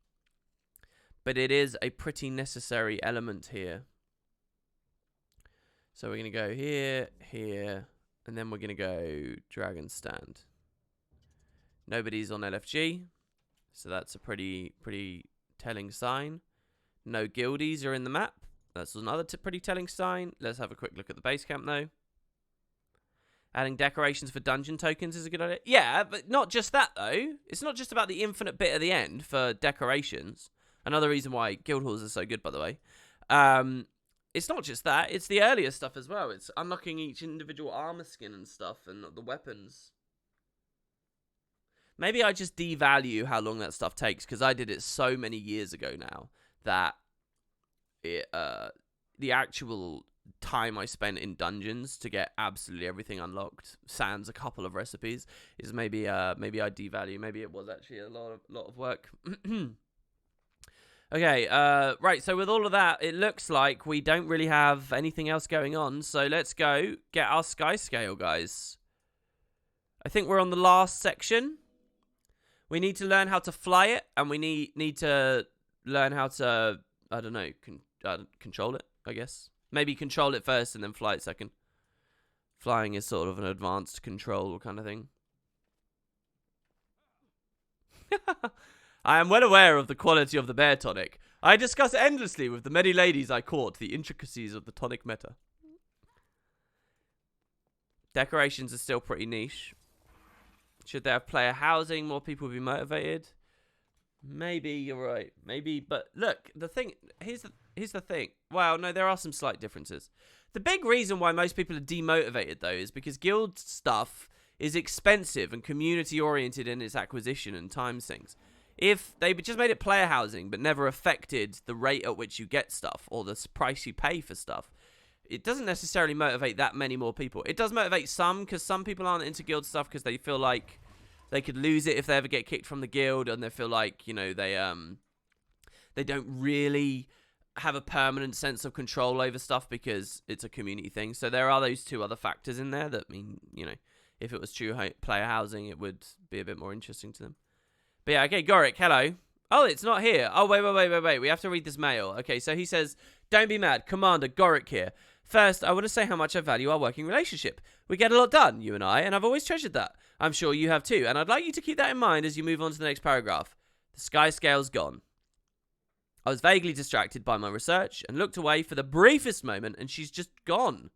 but it is a pretty necessary element here. So we're going to go here, here, and then we're going to go Dragon Stand. Nobody's on LFG, so that's a pretty telling sign. No guildies are in the map. That's another pretty telling sign. Let's have a quick look at the base camp, though. Adding decorations for dungeon tokens is a good idea. Yeah, but not just that, though. It's not just about the infinite bit at the end for decorations. Another reason why guild halls are so good, by the way. It's not just that. It's the earlier stuff as well. It's unlocking each individual armor skin and stuff and the weapons. Maybe I just devalue how long that stuff takes because I did it so many years ago now that the actual time I spent in dungeons to get absolutely everything unlocked, sans a couple of recipes, is maybe I devalue. Maybe it was actually a lot of work. Okay, right, so with all of that, it looks like we don't really have anything else going on, so let's go get our sky scale, guys. I think we're on the last section. We need to learn how to fly it, and we need to learn how to, I don't know, control it, I guess. Maybe control it first and then fly it second. Flying is sort of an advanced control kind of thing. I am well aware of the quality of the bear tonic. I discuss endlessly with the many ladies I court the intricacies of the tonic meta. Decorations are still pretty niche. Should they have player housing? More people would be motivated. Maybe you're right. Maybe, but look, the thing here's the thing. Well, no, there are some slight differences. The big reason why most people are demotivated though is because guild stuff is expensive and community oriented in its acquisition and time things. If they just made it player housing but never affected the rate at which you get stuff or the price you pay for stuff, it doesn't necessarily motivate that many more people. It does motivate some because some people aren't into guild stuff because they feel like they could lose it if they ever get kicked from the guild, and they feel like, you know, they don't really have a permanent sense of control over stuff because it's a community thing. So there are those two other factors in there that mean, you know, if it was true player housing, it would be a bit more interesting to them. But yeah, okay, Goric, hello. Oh, it's not here. Oh, wait. We have to read this mail. Okay, so he says, don't be mad. Commander Goric here. First, I want to say how much I value our working relationship. We get a lot done, you and I, and I've always treasured that. I'm sure you have too, and I'd like you to keep that in mind as you move on to the next paragraph. The sky scale's gone. I was vaguely distracted by my research and looked away for the briefest moment, and she's just gone.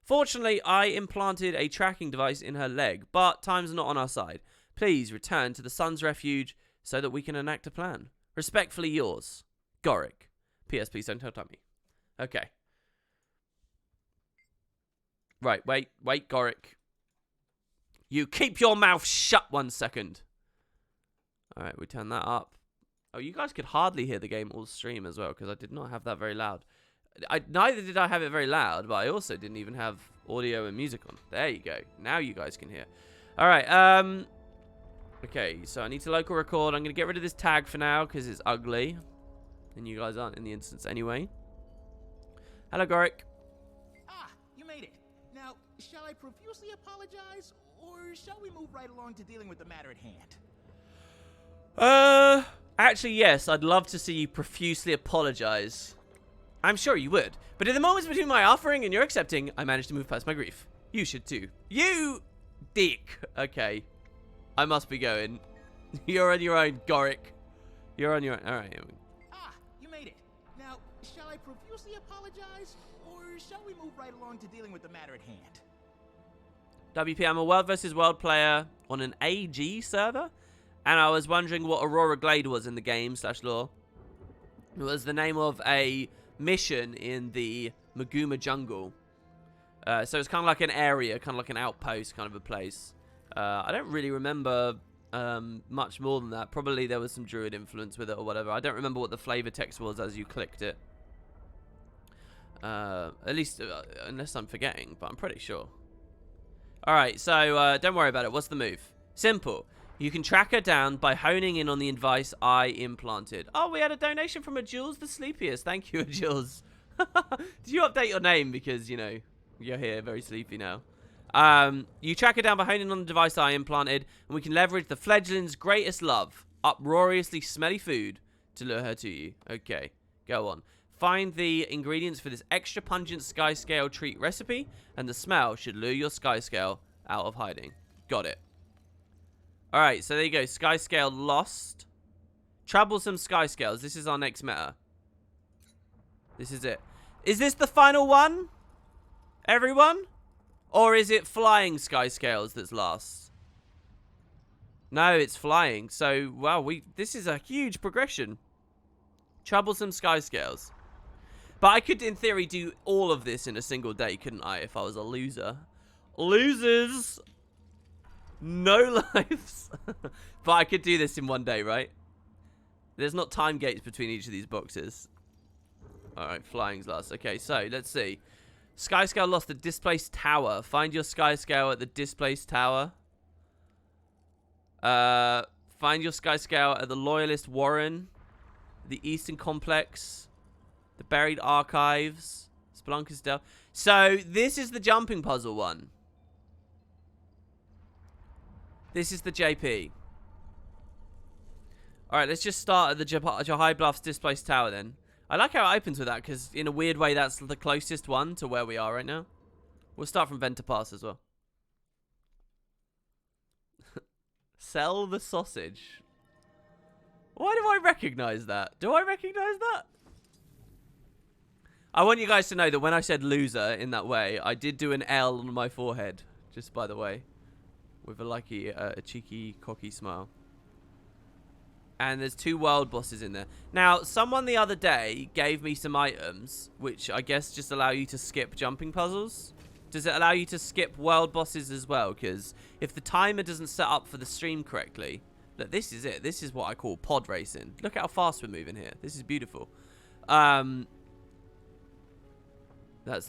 Fortunately, I implanted a tracking device in her leg, but time's not on our side. Please return to the Sun's Refuge so that we can enact a plan. Respectfully yours, Goric. P.S. Please don't tell Tommy. Okay. Right, wait, Goric. You keep your mouth shut 1 second. Alright, we turn that up. Oh, you guys could hardly hear the game all stream as well, because I did not have that very loud. Neither did I have it very loud, but I also didn't even have audio and music on. There you go. Now you guys can hear. All right. Okay, so I need to local record. I'm going to get rid of this tag for now because it's ugly. And you guys aren't in the instance anyway. Hello, Goric. Ah, you made it. Now, shall I profusely apologize, or shall we move right along to dealing with the matter at hand? Actually, yes. I'd love to see you profusely apologize. I'm sure you would. But in the moments between my offering and your accepting, I managed to move past my grief. You should too. You dick. Okay. I must be going. You're on your own, Goric. You're on your own. All right. Ah, you made it. Now, shall I profusely apologize, or shall we move right along to dealing with the matter at hand? WP, I'm a World vs. World player on an AG server, and I was wondering what Aurora Glade was in the game /lore. It was the name of a mission in the Maguma jungle. So it's kind of like an area, kind of like an outpost kind of a place. I don't really remember much more than that. Probably there was some druid influence with it or whatever. I don't remember what the flavor text was as you clicked it. At least, unless I'm forgetting, but I'm pretty sure. Alright, so don't worry about it. What's the move? Simple. You can track her down by honing in on the advice I implanted. Oh, we had a donation from a Jules the Sleepiest. Thank you, Jules. Did you update your name? Because, you know, you're here very sleepy now. You track her down by honing on the device I implanted, and we can leverage the fledgling's greatest love, uproariously smelly food, to lure her to you. Okay, go on. Find the ingredients for this extra pungent sky scale treat recipe, and the smell should lure your sky scale out of hiding. Got it. Alright, so there you go. Sky scale lost. Troublesome sky scales. This is our next meta. This is it. Is this the final one? Everyone? Or is it flying sky scales that's last? No, it's flying. So, wow, this is a huge progression. Troublesome sky scales. But I could, in theory, do all of this in a single day, couldn't I, if I was a loser? Losers! No lives. But I could do this in one day, right? There's not time gates between each of these boxes. Alright, flying's last. Okay, so, let's see. Sky scale lost the displaced tower. Find your sky scale at the displaced tower. Find your sky scale at the Loyalist Warren. The Eastern Complex. The Buried Archives. Spelunker's Dell. So, this is the jumping puzzle one. This is the JP. Alright, let's just start at the Jahai Bluffs Displaced Tower then. I like how it opens with that, because in a weird way, that's the closest one to where we are right now. We'll start from Venter Pass as well. Sell the sausage. Why do I recognize that? Do I recognize that? I want you guys to know that when I said loser in that way, I did do an L on my forehead. Just by the way. With a cheeky, cocky smile. And there's 2 world bosses in there. Now, someone the other day gave me some items, which I guess just allow you to skip jumping puzzles. Does it allow you to skip world bosses as well? Because if the timer doesn't set up for the stream correctly... Look, this is it. This is what I call pod racing. Look how fast we're moving here. This is beautiful. That's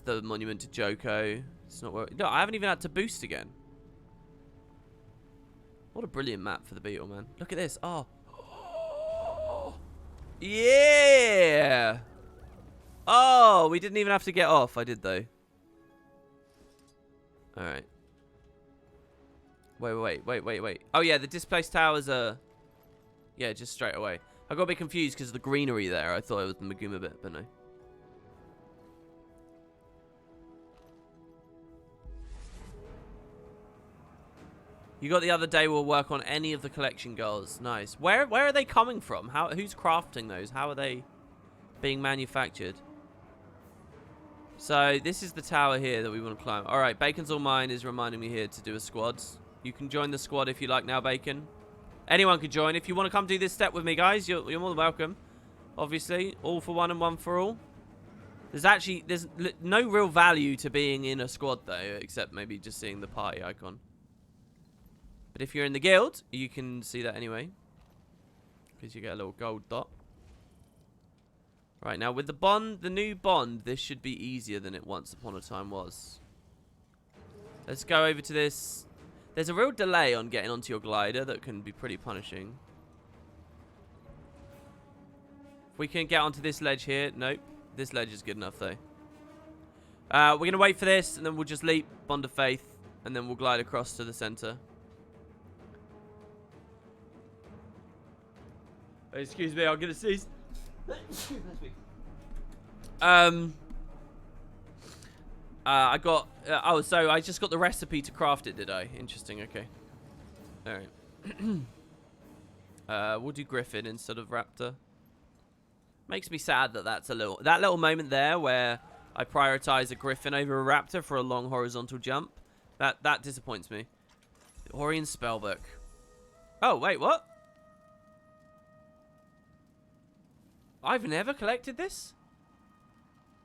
the monument to Joko. It's not where... No, I haven't even had to boost again. What a brilliant map for the Beetle, man. Look at this. Oh. Yeah. Oh, we didn't even have to get off. I did, though. Alright. Wait. Oh, yeah, the displaced towers are... Yeah, just straight away. I got a bit confused because of the greenery there. I thought it was the Maguma bit, but no. You got the other day we'll work on any of the collection goals. Nice. Where are they coming from? Who's crafting those? How are they being manufactured? So this is the tower here that we want to climb. Alright, Bacon's All Mine is reminding me here to do a squad. You can join the squad if you like now, Bacon. Anyone can join. If you want to come do this step with me, guys, you're more than welcome. Obviously, all for one and one for all. There's no real value to being in a squad though, except maybe just seeing the party icon. But if you're in the guild, you can see that anyway. Because you get a little gold dot. Right, now with the bond, the new bond, this should be easier than it once upon a time was. Let's go over to this. There's a real delay on getting onto your glider that can be pretty punishing. If we can get onto this ledge here. Nope. This ledge is good enough, though. We're going to wait for this, and then we'll just leap, Bond of Faith, and then we'll glide across to the center. Excuse me, I'm going to sneeze. I got... oh, so I just got the recipe to craft it, did I? Interesting, okay. Alright. We'll do Griffin instead of Raptor. Makes me sad that that little moment there where I prioritize a Griffin over a Raptor for a long horizontal jump. That disappoints me. The Orion Spellbook. Oh, wait, what? I've never collected this?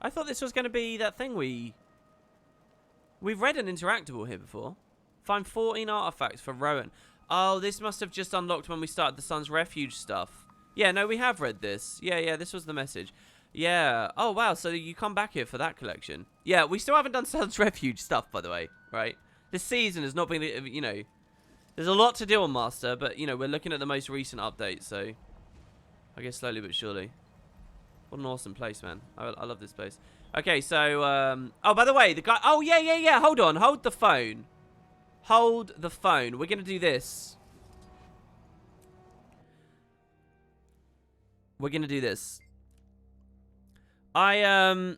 I thought this was going to be that thing we've read an interactable here before. Find 14 artifacts for Rowan. Oh, this must have just unlocked when we started the Sun's Refuge stuff. Yeah, no, we have read this. Yeah, this was the message. Yeah. Oh, wow, so you come back here for that collection. Yeah, we still haven't done Sun's Refuge stuff, by the way, right? This season has not been, you know, there's a lot to do on Master, but, you know, we're looking at the most recent update, so I guess slowly but surely. What an awesome place, man. I love this place. Okay, so, oh, by the way, the guy, oh, yeah, hold on, hold the phone. Hold the phone. We're going to do this. We're going to do this. I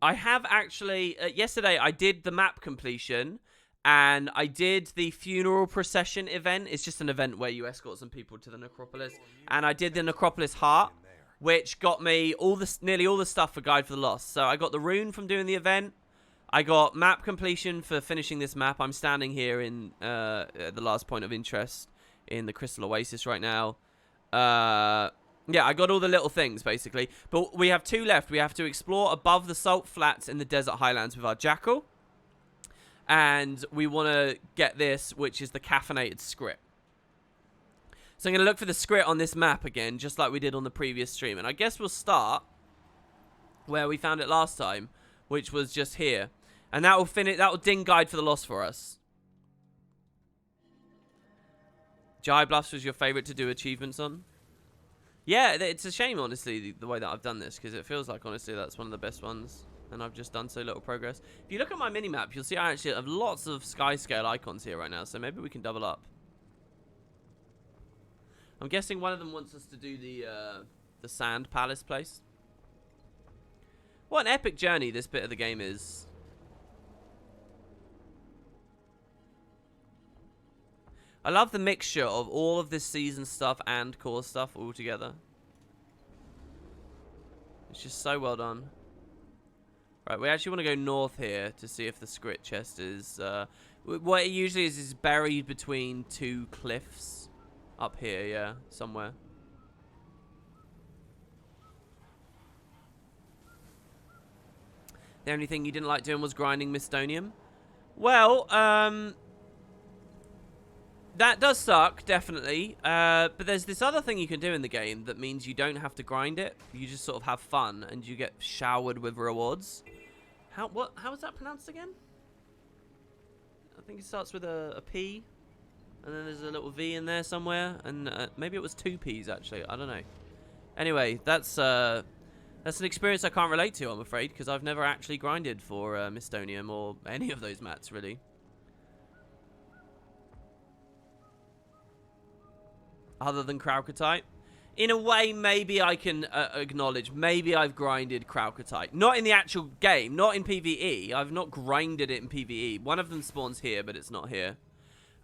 have actually, yesterday I did the map completion, and I did the funeral procession event. It's just an event where you escort some people to the necropolis, and I did the necropolis heart, which got me nearly all the stuff for Guide for the Lost. So I got the rune from doing the event. I got map completion for finishing this map. I'm standing here in the last point of interest in the Crystal Oasis right now. Yeah, I got all the little things, basically. But we have 2 left. We have to explore above the salt flats in the desert highlands with our jackal. And we want to get this, which is the caffeinated script. So I'm going to look for the script on this map again, just like we did on the previous stream. And I guess we'll start where we found it last time, which was just here. And that will finish. That will ding Guide for the Lost for us. Jai Bluffs was your favorite to do achievements on? Yeah, it's a shame, honestly, the way that I've done this, because it feels like, honestly, that's one of the best ones, and I've just done so little progress. If you look at my mini-map, you'll see I actually have lots of sky-scale icons here right now, so maybe we can double up. I'm guessing one of them wants us to do the Sand Palace place. What an epic journey this bit of the game is. I love the mixture of all of this season stuff and core stuff all together. It's just so well done. Right, we actually want to go north here to see if the script chest is... what it usually is buried between 2 cliffs. Up here, yeah, somewhere. The only thing you didn't like doing was grinding Mistonium? Well, that does suck, definitely. But there's this other thing you can do in the game that means you don't have to grind it. You just sort of have fun, and you get showered with rewards. How is that pronounced again? I think it starts with a P, and then there's a little V in there somewhere, and maybe it was 2 Ps, actually. I don't know. Anyway, that's an experience I can't relate to, I'm afraid, because I've never actually grinded for Mistonium or any of those mats, really. Other than Krautkatite. In a way, maybe I can acknowledge, maybe I've grinded Krautkatite. Not in the actual game, not in PvE. I've not grinded it in PvE. One of them spawns here, but it's not here.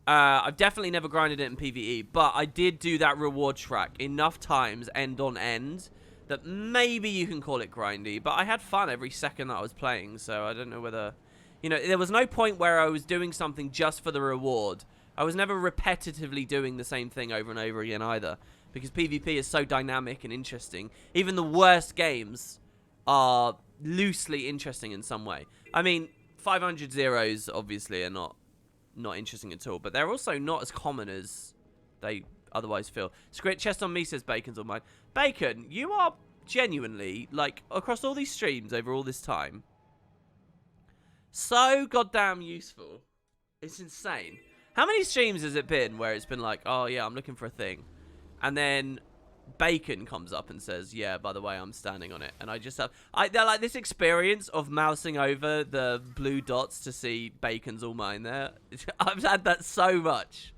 I've definitely never grinded it in PvE, but I did do that reward track enough times, end on end, that maybe you can call it grindy. But I had fun every second that I was playing, so I don't know whether... You know, there was no point where I was doing something just for the reward. I was never repetitively doing the same thing over and over again either, because PvP is so dynamic and interesting. Even the worst games are loosely interesting in some way. I mean, 500 zeros obviously are not interesting at all, but they're also not as common as they otherwise feel. Script chest on me says Bacon's on mine. Bacon, you are genuinely, like, across all these streams over all this time, So goddamn useful. It's insane. How many streams has it been where it's been like, oh yeah, I'm looking for a thing, and then Bacon comes up and says, yeah, by the way, I'm standing on it, and I just have they're like this experience of mousing over the blue dots to see Bacon's all mine there. I've had that so much.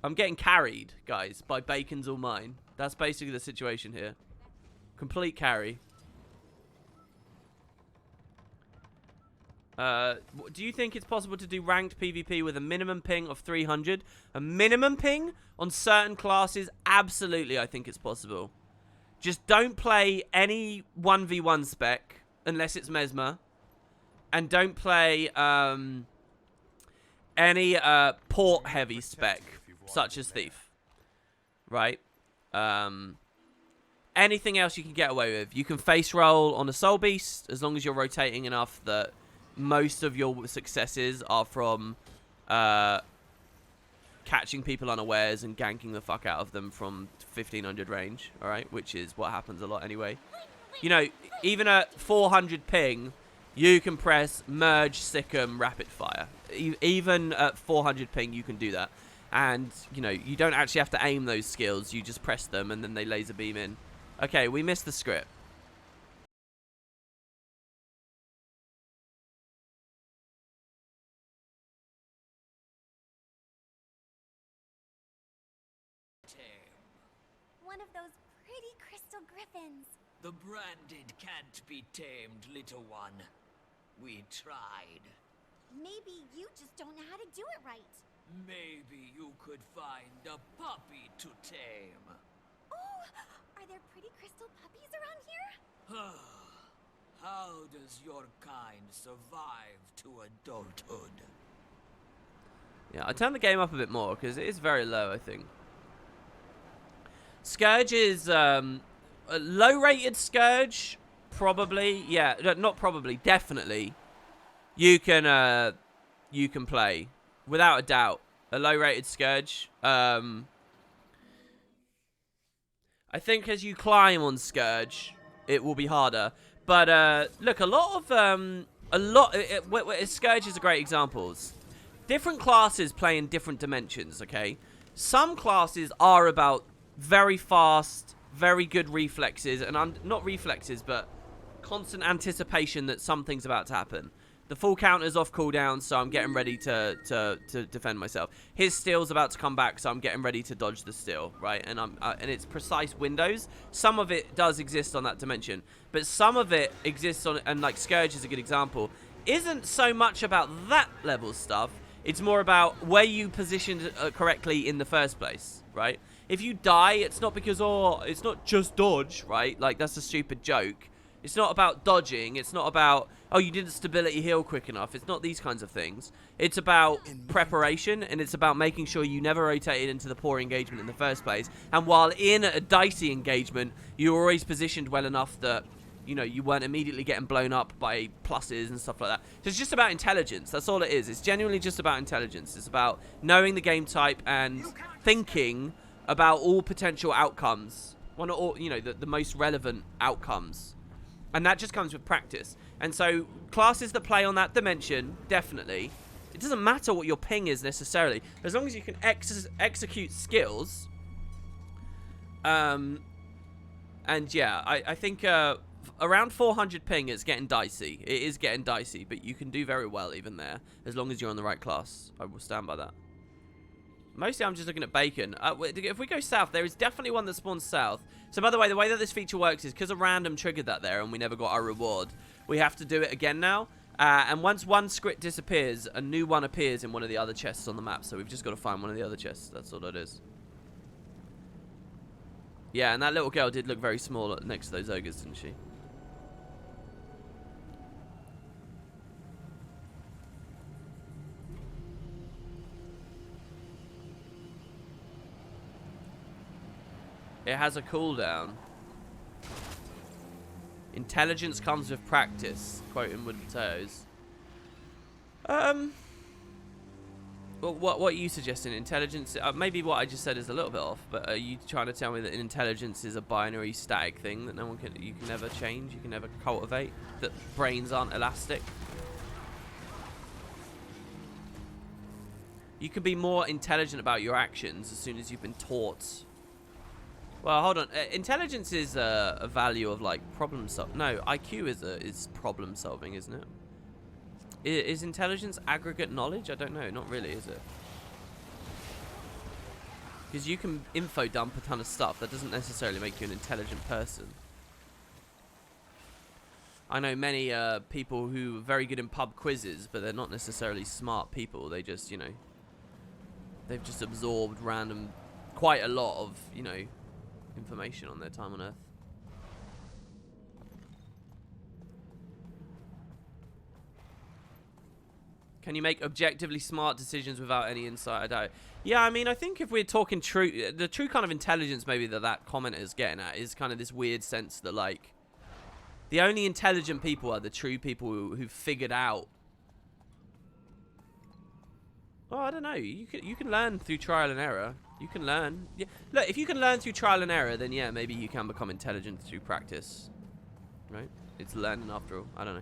I'm getting carried, guys, by Bacon's all mine. That's basically the situation here. Complete carry. Do you think it's possible to do ranked PvP with a minimum ping of 300? A minimum ping on certain classes? Absolutely, I think it's possible. Just don't play any 1v1 spec unless it's Mesmer. And don't play any port-heavy spec, such as Thief. Right? Anything else you can get away with. You can face roll on a Soul Beast as long as you're rotating enough that most of your successes are from catching people unawares and ganking the fuck out of them from 1500 range, alright? Which is what happens a lot anyway. You know, even at 400 ping, you can press merge, sick'em, rapid fire. Even at 400 ping, you can do that. And, you know, you don't actually have to aim those skills. You just press them and then they laser beam in. Okay, we missed the script. One of those pretty crystal griffins. The branded can't be tamed, little one. We tried. Maybe you just don't know how to do it right. Maybe you could find a puppy to tame. Oh, are there pretty crystal puppies around here? How does your kind survive to adulthood? Yeah, I turned the game up a bit more because it is very low, I think. Scourge is a low-rated Scourge, probably. Yeah, not probably, definitely. You can play without a doubt a low-rated Scourge. I think as you climb on Scourge, it will be harder. But look, a lot of Scourge is a great example. Different classes play in different dimensions. Okay, some classes are about very fast, very good reflexes, and not reflexes, but constant anticipation that something's about to happen. The full counter's off cooldown, so I'm getting ready to defend myself. His steel's about to come back, so I'm getting ready to dodge the steel, right? And and it's precise windows. Some of it does exist on that dimension, but some of it exists on, and like Scourge is a good example, isn't so much about that level stuff. It's more about where you positioned correctly in the first place, right? If you die, it's not because, oh, it's not just dodge, right? Like, that's a stupid joke. It's not about dodging. It's not about, oh, you didn't stability heal quick enough. It's not these kinds of things. It's about preparation, and it's about making sure you never rotated into the poor engagement in the first place. And while in a dicey engagement, you were always positioned well enough that, you know, you weren't immediately getting blown up by pluses and stuff like that. So it's just about intelligence. That's all it is. It's genuinely just about intelligence. It's about knowing the game type and thinking about all potential outcomes. Well, not all, you know, the most relevant outcomes. And that just comes with practice. And so classes that play on that dimension, definitely. It doesn't matter what your ping is necessarily. As long as you can execute skills. And yeah, I think around 400 ping, it's getting dicey. It is getting dicey, but you can do very well even there. As long as you're on the right class. I will stand by that. Mostly I'm just looking at Bacon. If we go south, there is definitely one that spawns south. So by the way that this feature works is because a random triggered that there and we never got our reward. We have to do it again now. And once one script disappears, a new one appears in one of the other chests on the map. So we've just got to find one of the other chests. That's all it is. Yeah, and that little girl did look very small next to those ogres, didn't she? It has a cooldown. Intelligence comes with practice. Quoting Wood Potatoes. Well, what are you suggesting? Intelligence? Maybe what I just said is a little bit off. But are you trying to tell me that intelligence is a binary static thing that you can never change, you can never cultivate? That brains aren't elastic? You can be more intelligent about your actions as soon as you've been taught. Well, hold on. Intelligence is a value of like problem solving. No, IQ is problem solving, isn't it? Is intelligence aggregate knowledge? I don't know. Not really, is it? Because you can info dump a ton of stuff. That doesn't necessarily make you an intelligent person. I know many people who are very good in pub quizzes, but they're not necessarily smart people. They just, you know, they've just absorbed quite a lot of, you know, information on their time on Earth. Can you make objectively smart decisions without any insight? I doubt. Yeah, I mean, I think if we're talking the true kind of intelligence maybe that comment is getting at is kind of this weird sense that, like, the only intelligent people are the true people who figured out. Oh, I don't know. You can learn through trial and error. You can learn. Yeah. Look, if you can learn through trial and error, then yeah, maybe you can become intelligent through practice. Right? It's learning after all. I don't know.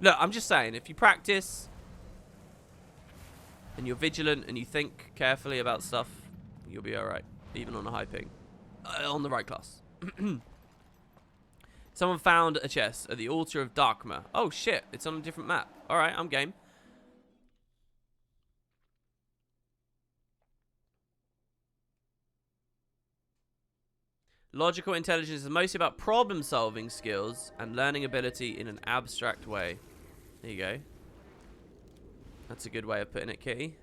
Look, I'm just saying, if you practice and you're vigilant and you think carefully about stuff, you'll be alright. Even on a high ping. On the right class. Someone found a chest at the altar of Darkma. Oh shit, it's on a different map. Alright, I'm game. Logical intelligence is mostly about problem solving skills and learning ability in an abstract way. There you go. That's a good way of putting it, Kitty.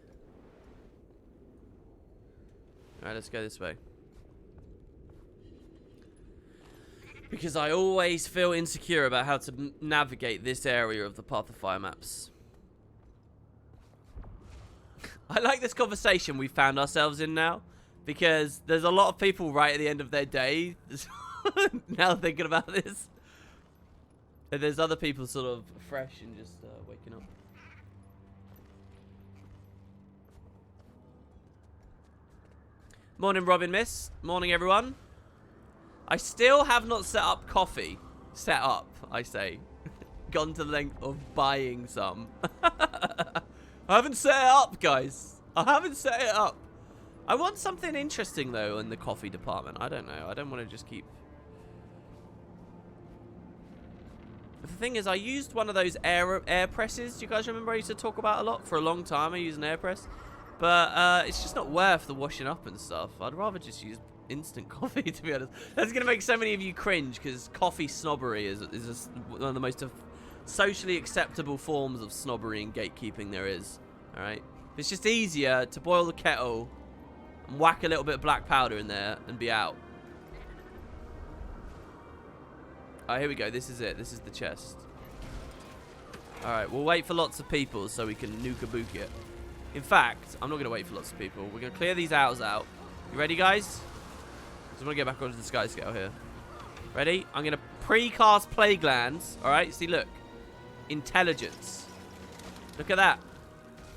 Alright, let's go this way. Because I always feel insecure about how to navigate this area of the Path of Fire maps. I like this conversation we found ourselves in now. Because there's a lot of people right at the end of their day now thinking about this. And there's other people sort of fresh and just waking up. Morning, Robin Miss. Morning, everyone. I still have not set up coffee. Set up, I say. Gone to the length of buying some. I haven't set it up, guys. I haven't set it up. I want something interesting, though, in the coffee department. I don't know. I don't want to just keep... The thing is, I used one of those air presses. Do you guys remember I used to talk about a lot? For a long time, I used an air press. But it's just not worth the washing up and stuff. I'd rather just use instant coffee, to be honest. That's going to make so many of you cringe, because coffee snobbery is one of the most socially acceptable forms of snobbery and gatekeeping there is. Alright? It's just easier to boil the kettle... and whack a little bit of black powder in there and be out. Oh, here we go. This is it. This is the chest. Alright, we'll wait for lots of people so we can nuke-a-book it. In fact, I'm not going to wait for lots of people. We're going to clear these owls out. You ready, guys? I just want to get back onto the sky scale here. Ready? I'm going to pre-cast plague lands. Alright, see, look. Intelligence. Look at that.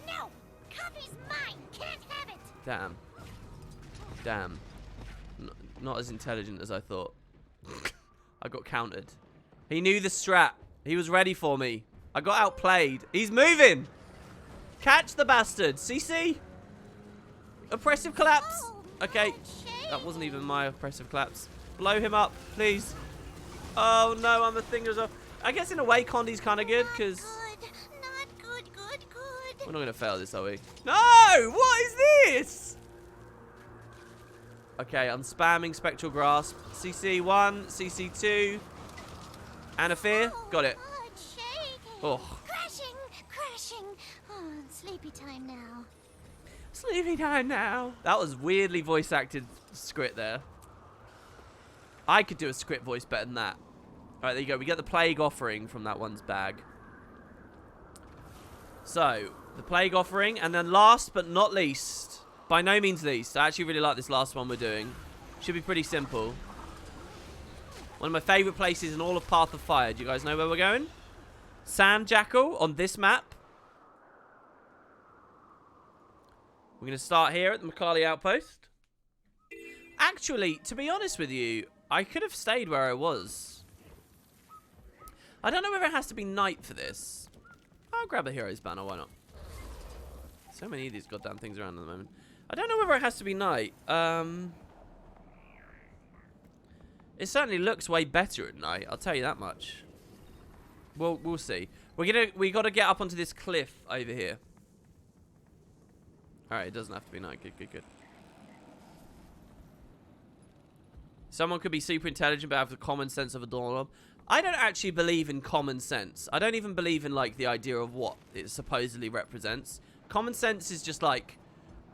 No! Coffee's mine! Can't have it! Damn. Damn. Not as intelligent as I thought. I got countered. He knew the strat. He was ready for me. I got outplayed. He's moving! Catch the bastard. CC? Oppressive collapse. Okay. That wasn't even my oppressive collapse. Blow him up, please. Oh, no. I'm a thing as well. I guess in a way, Condi's kind of good, because... Not good. We're not going to fail this, are we? No! What is this? Okay, I'm spamming Spectral Grasp. CC1, CC2. Anafir. Got it. Oh. Crashing. Oh, sleepy time now. Sleepy time now. That was weirdly voice acted script there. I could do a script voice better than that. Alright, there you go. We get the Plague Offering from that one's bag. So, the Plague Offering. And then last but not least, by no means least, I actually really like this last one we're doing. Should be pretty simple. One of my favourite places in all of Path of Fire. Do you guys know where we're going? Sand Jackal on this map. We're going to start here at the Makali Outpost. Actually, to be honest with you, I could have stayed where I was. I don't know whether it has to be night for this. I'll grab a hero's banner, why not? So many of these goddamn things around at the moment. I don't know whether it has to be night. It certainly looks way better at night. I'll tell you that much. We'll see. We got to get up onto this cliff over here. All right, it doesn't have to be night. Good. Someone could be super intelligent but have the common sense of a doorknob. I don't actually believe in common sense. I don't even believe in like the idea of what it supposedly represents. Common sense is just like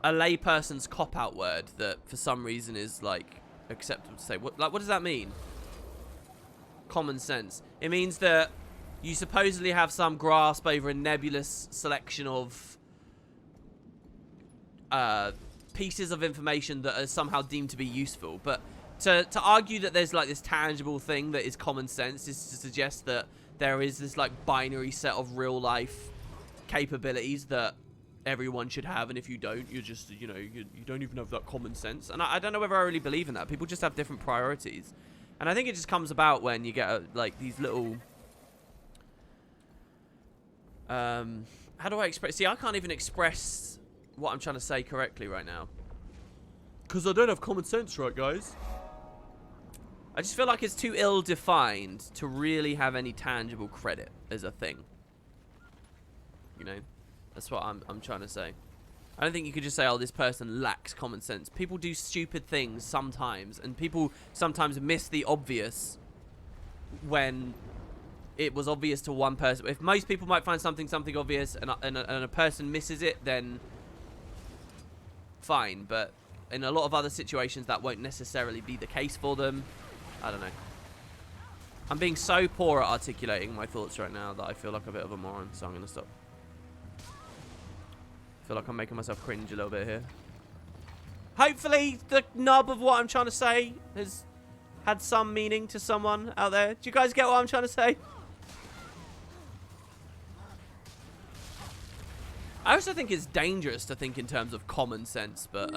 a layperson's cop-out word that for some reason is like acceptable to say. What does that mean? Common sense. It means that you supposedly have some grasp over a nebulous selection of pieces of information that are somehow deemed to be useful. But to argue that there's like this tangible thing that is common sense is to suggest that there is this like binary set of real life capabilities that everyone should have, and if you don't, you're just, you know, you don't even have that common sense. And I don't know whether I really believe in that. People just have different priorities, and I think it just comes about when you get like these little how do I express? See, I can't even express what I'm trying to say correctly right now because I don't have common sense, right, guys? I just feel like it's too ill-defined to really have any tangible credit as a thing. You know? That's what I'm trying to say. I don't think you could just say, oh, this person lacks common sense. People do stupid things sometimes, and people sometimes miss the obvious when it was obvious to one person. If most people might find something obvious and a person misses it, then fine. But in a lot of other situations, that won't necessarily be the case for them. I don't know. I'm being so poor at articulating my thoughts right now that I feel like a bit of a moron, so I'm going to stop. I feel like I'm making myself cringe a little bit here. Hopefully the nub of what I'm trying to say has had some meaning to someone out there. Do you guys get what I'm trying to say? I also think it's dangerous to think in terms of common sense, but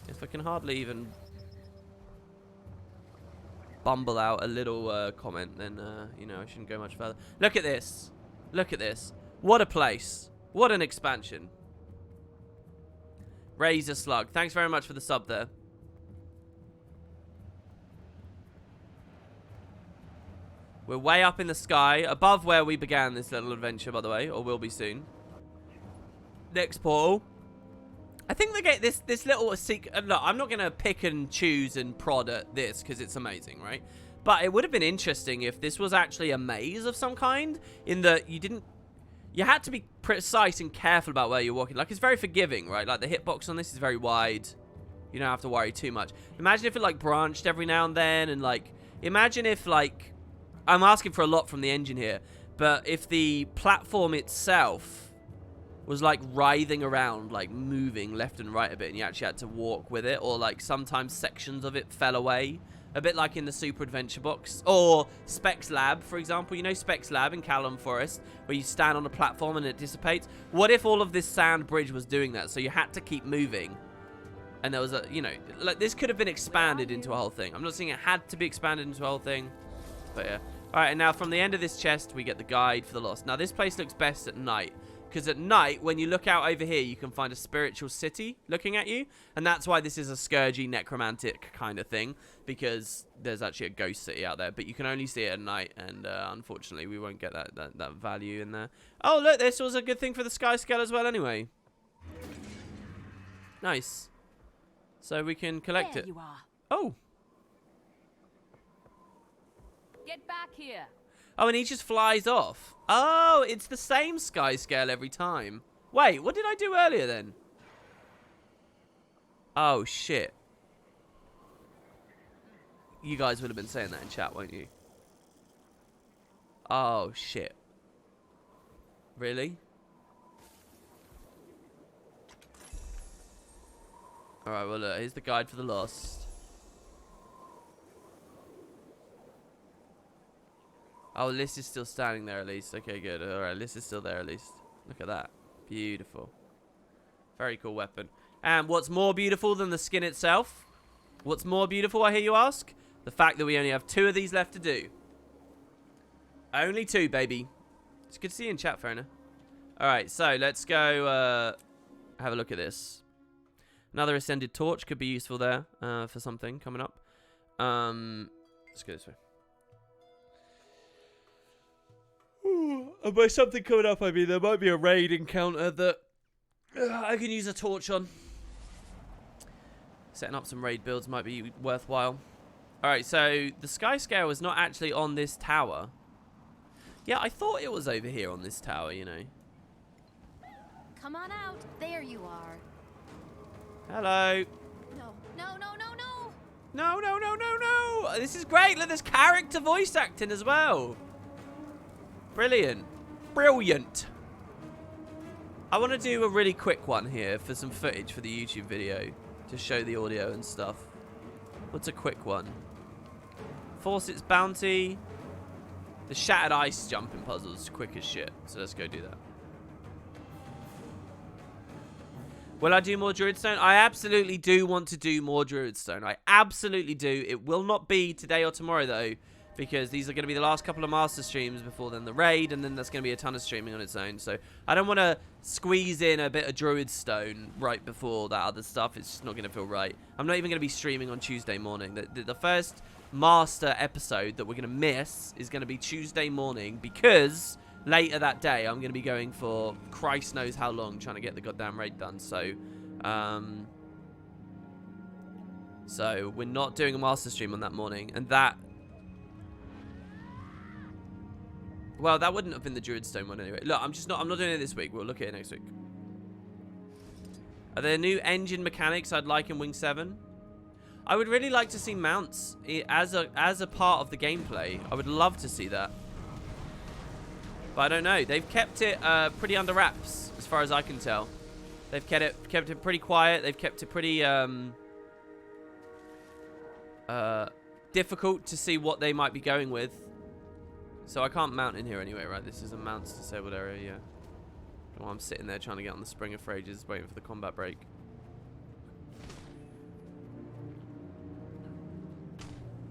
if I can hardly even bumble out a little comment, then you know, I shouldn't go much further. Look at this. Look at this. What a place. What an expansion. Razor Slug, thanks very much for the sub there. We're way up in the sky, above where we began this little adventure, by the way, or will be soon. Next portal. I think they get this little secret. Look, I'm not going to pick and choose and prod at this because it's amazing, right? But it would have been interesting if this was actually a maze of some kind, in that you had to be precise and careful about where you're walking. Like, it's very forgiving, right? Like, the hitbox on this is very wide. You don't have to worry too much. Imagine if it, like, branched every now and then. And, like, imagine if, like, I'm asking for a lot from the engine here. But if the platform itself was, like, writhing around, like, moving left and right a bit. And you actually had to walk with it. Or, like, sometimes sections of it fell away. A bit like in the Super Adventure Box. Or Specs Lab, for example. You know Specs Lab in Callum Forest, where you stand on a platform and it dissipates? What if all of this sand bridge was doing that? So you had to keep moving. And there was a, you know, like, this could have been expanded into a whole thing. I'm not saying it had to be expanded into a whole thing. But yeah. Alright, and now from the end of this chest, we get the guide for the lost. Now, this place looks best at night. Because at night, when you look out over here, you can find a spiritual city looking at you. And that's why this is a scourgy, necromantic kind of thing. Because there's actually a ghost city out there. But you can only see it at night. And unfortunately, we won't get that value in there. Oh, look, this was a good thing for the sky scale as well anyway. Nice. So we can collect it. There you are. Oh. Get back here. Oh, and he just flies off. Oh, it's the same sky scale every time. Wait, what did I do earlier then? Oh, shit. You guys would have been saying that in chat, won't you? Oh, shit. Really? Alright, well, look, here's the guide for the lost. Oh, Liz is still standing there at least. Okay, good. Alright, Liz is still there at least. Look at that. Beautiful. Very cool weapon. And what's more beautiful than the skin itself? What's more beautiful, I hear you ask? The fact that we only have 2 of these left to do. Only 2, baby. It's good to see you in chat, Fiona. Alright, so let's go have a look at this. Another ascended torch could be useful there for something coming up. Let's go this way. And by something coming up, I mean there might be a raid encounter that I can use a torch on. Setting up some raid builds might be worthwhile. Alright, so the sky scale is not actually on this tower. Yeah, I thought it was over here on this tower, you know. Come on out. There you are. Hello. No, no, no, no, no. No, no, no, no, no. This is great. Look, there's character voice acting as well. Brilliant. Brilliant. I want to do a really quick one here for some footage for the YouTube video to show the audio and stuff. What's a quick one? Force its bounty. The shattered ice jumping puzzle's quick as shit. So let's go do that. Will I do more Druidstone? I absolutely do want to do more Druidstone. I absolutely do. It will not be today or tomorrow, though, because these are going to be the last couple of master streams before then the raid, and then there's going to be a ton of streaming on its own. So I don't want to squeeze in a bit of Druidstone right before that other stuff. It's just not going to feel right. I'm not even going to be streaming on Tuesday morning. The first master episode that we're going to miss is going to be Tuesday morning, because later that day I'm going to be going for Christ knows how long trying to get the goddamn raid done. So so we're not doing a master stream on that morning, and that, well, that wouldn't have been the Druidstone one anyway. Look, I'm not doing it this week. We'll look at it next week. Are there new engine mechanics I'd like in Wing 7? I would really like to see mounts as a part of the gameplay. I would love to see that. But I don't know. They've kept it pretty under wraps, as far as I can tell. They've kept it pretty quiet. They've kept it pretty difficult to see what they might be going with. So I can't mount in here anyway, right? This is a mounts disabled area, yeah. Well, I'm sitting there trying to get on the Springer for ages, waiting for the combat break.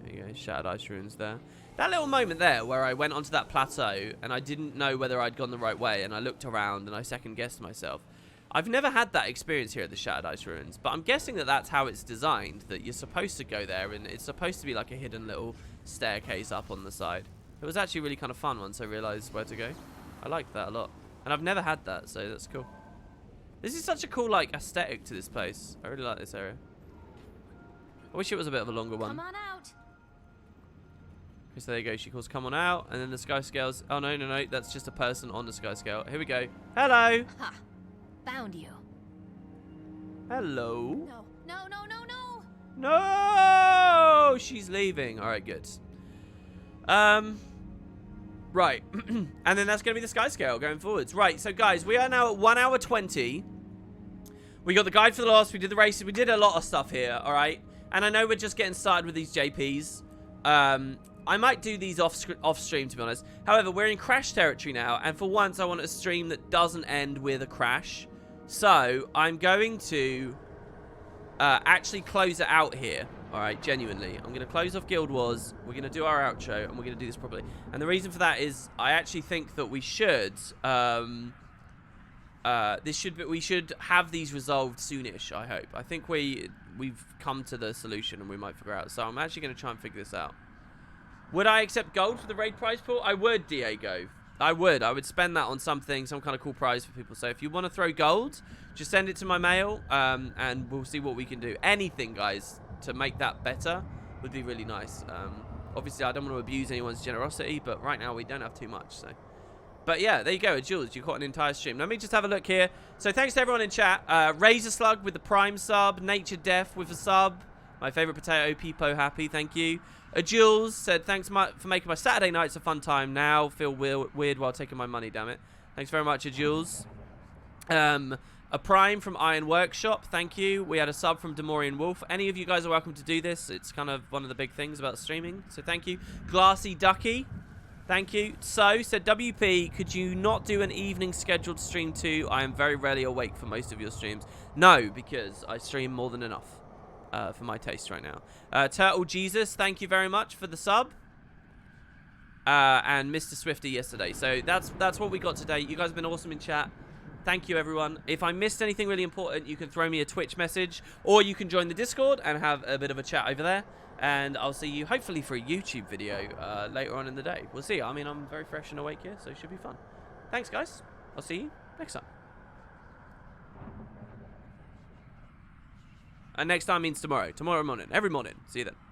There you go, shattered ice ruins there. That little moment there where I went onto that plateau and I didn't know whether I'd gone the right way, and I looked around and I second-guessed myself. I've never had that experience here at the Shattered Ice Ruins, but I'm guessing that that's how it's designed, that you're supposed to go there and it's supposed to be like a hidden little staircase up on the side. It was actually really kind of fun once I realised where to go. I liked that a lot. And I've never had that, so that's cool. This is such a cool, like, aesthetic to this place. I really like this area. I wish it was a bit of a longer one. Come on out. Okay, so there you go. She calls, come on out. And then the sky scales. Oh, no, no, no. That's just a person on the sky scale. Here we go. Hello. Ha. Found you. Hello. No, no, no, no, no. No! She's leaving. All right, good. Right. And then that's going to be the sky scale going forwards. Right, so guys, we are now at 1 hour 20. We got the guide for the lost. We did the races. We did a lot of stuff here, all right? And I know we're just getting started with these JPs. I might do these off stream, to be honest. However, we're in crash territory now, and for once I want a stream that doesn't end with a crash. So I'm going to actually close it out here. All right, genuinely. I'm going to close off Guild Wars. We're going to do our outro, and we're going to do this properly. And the reason for that is I actually think that we should we should have these resolved soonish, I hope. I think we've come to the solution, and we might figure out. So I'm actually going to try and figure this out. Would I accept gold for the raid prize pool? I would, Diego. I would spend that on something, some kind of cool prize for people. So if you want to throw gold, just send it to my mail, and we'll see what we can do. Anything, guys, to make that better would be really nice. Obviously, I don't want to abuse anyone's generosity, but right now we don't have too much. So, but yeah, there you go, Jules. You caught an entire stream. Let me just have a look here. So thanks to everyone in chat. Razor Slug with the Prime sub. Nature Death with a sub. My favorite potato, Peepo Happy. Thank you. Jules said, thanks for making my Saturday nights a fun time. Now feel weird while taking my money, damn it. Thanks very much, Jules. A Prime from Iron Workshop, thank you. We had a sub from Demorian Wolf. Any of you guys are welcome to do this. It's kind of one of the big things about streaming, so thank you. Glassy Ducky, thank you. So, said WP, could you not do an evening scheduled stream too? I am very rarely awake for most of your streams. No, because I stream more than enough for my taste right now. Turtle Jesus, thank you very much for the sub. and Mr. Swifty yesterday. So that's what we got today. You guys have been awesome in chat. Thank you, everyone. If I missed anything really important, you can throw me a Twitch message, or you can join the Discord and have a bit of a chat over there. And I'll see you hopefully for a YouTube video later on in the day. We'll see. I mean, I'm very fresh and awake here, so it should be fun. Thanks, guys. I'll see you next time. And next time means tomorrow. Tomorrow morning. Every morning. See you then.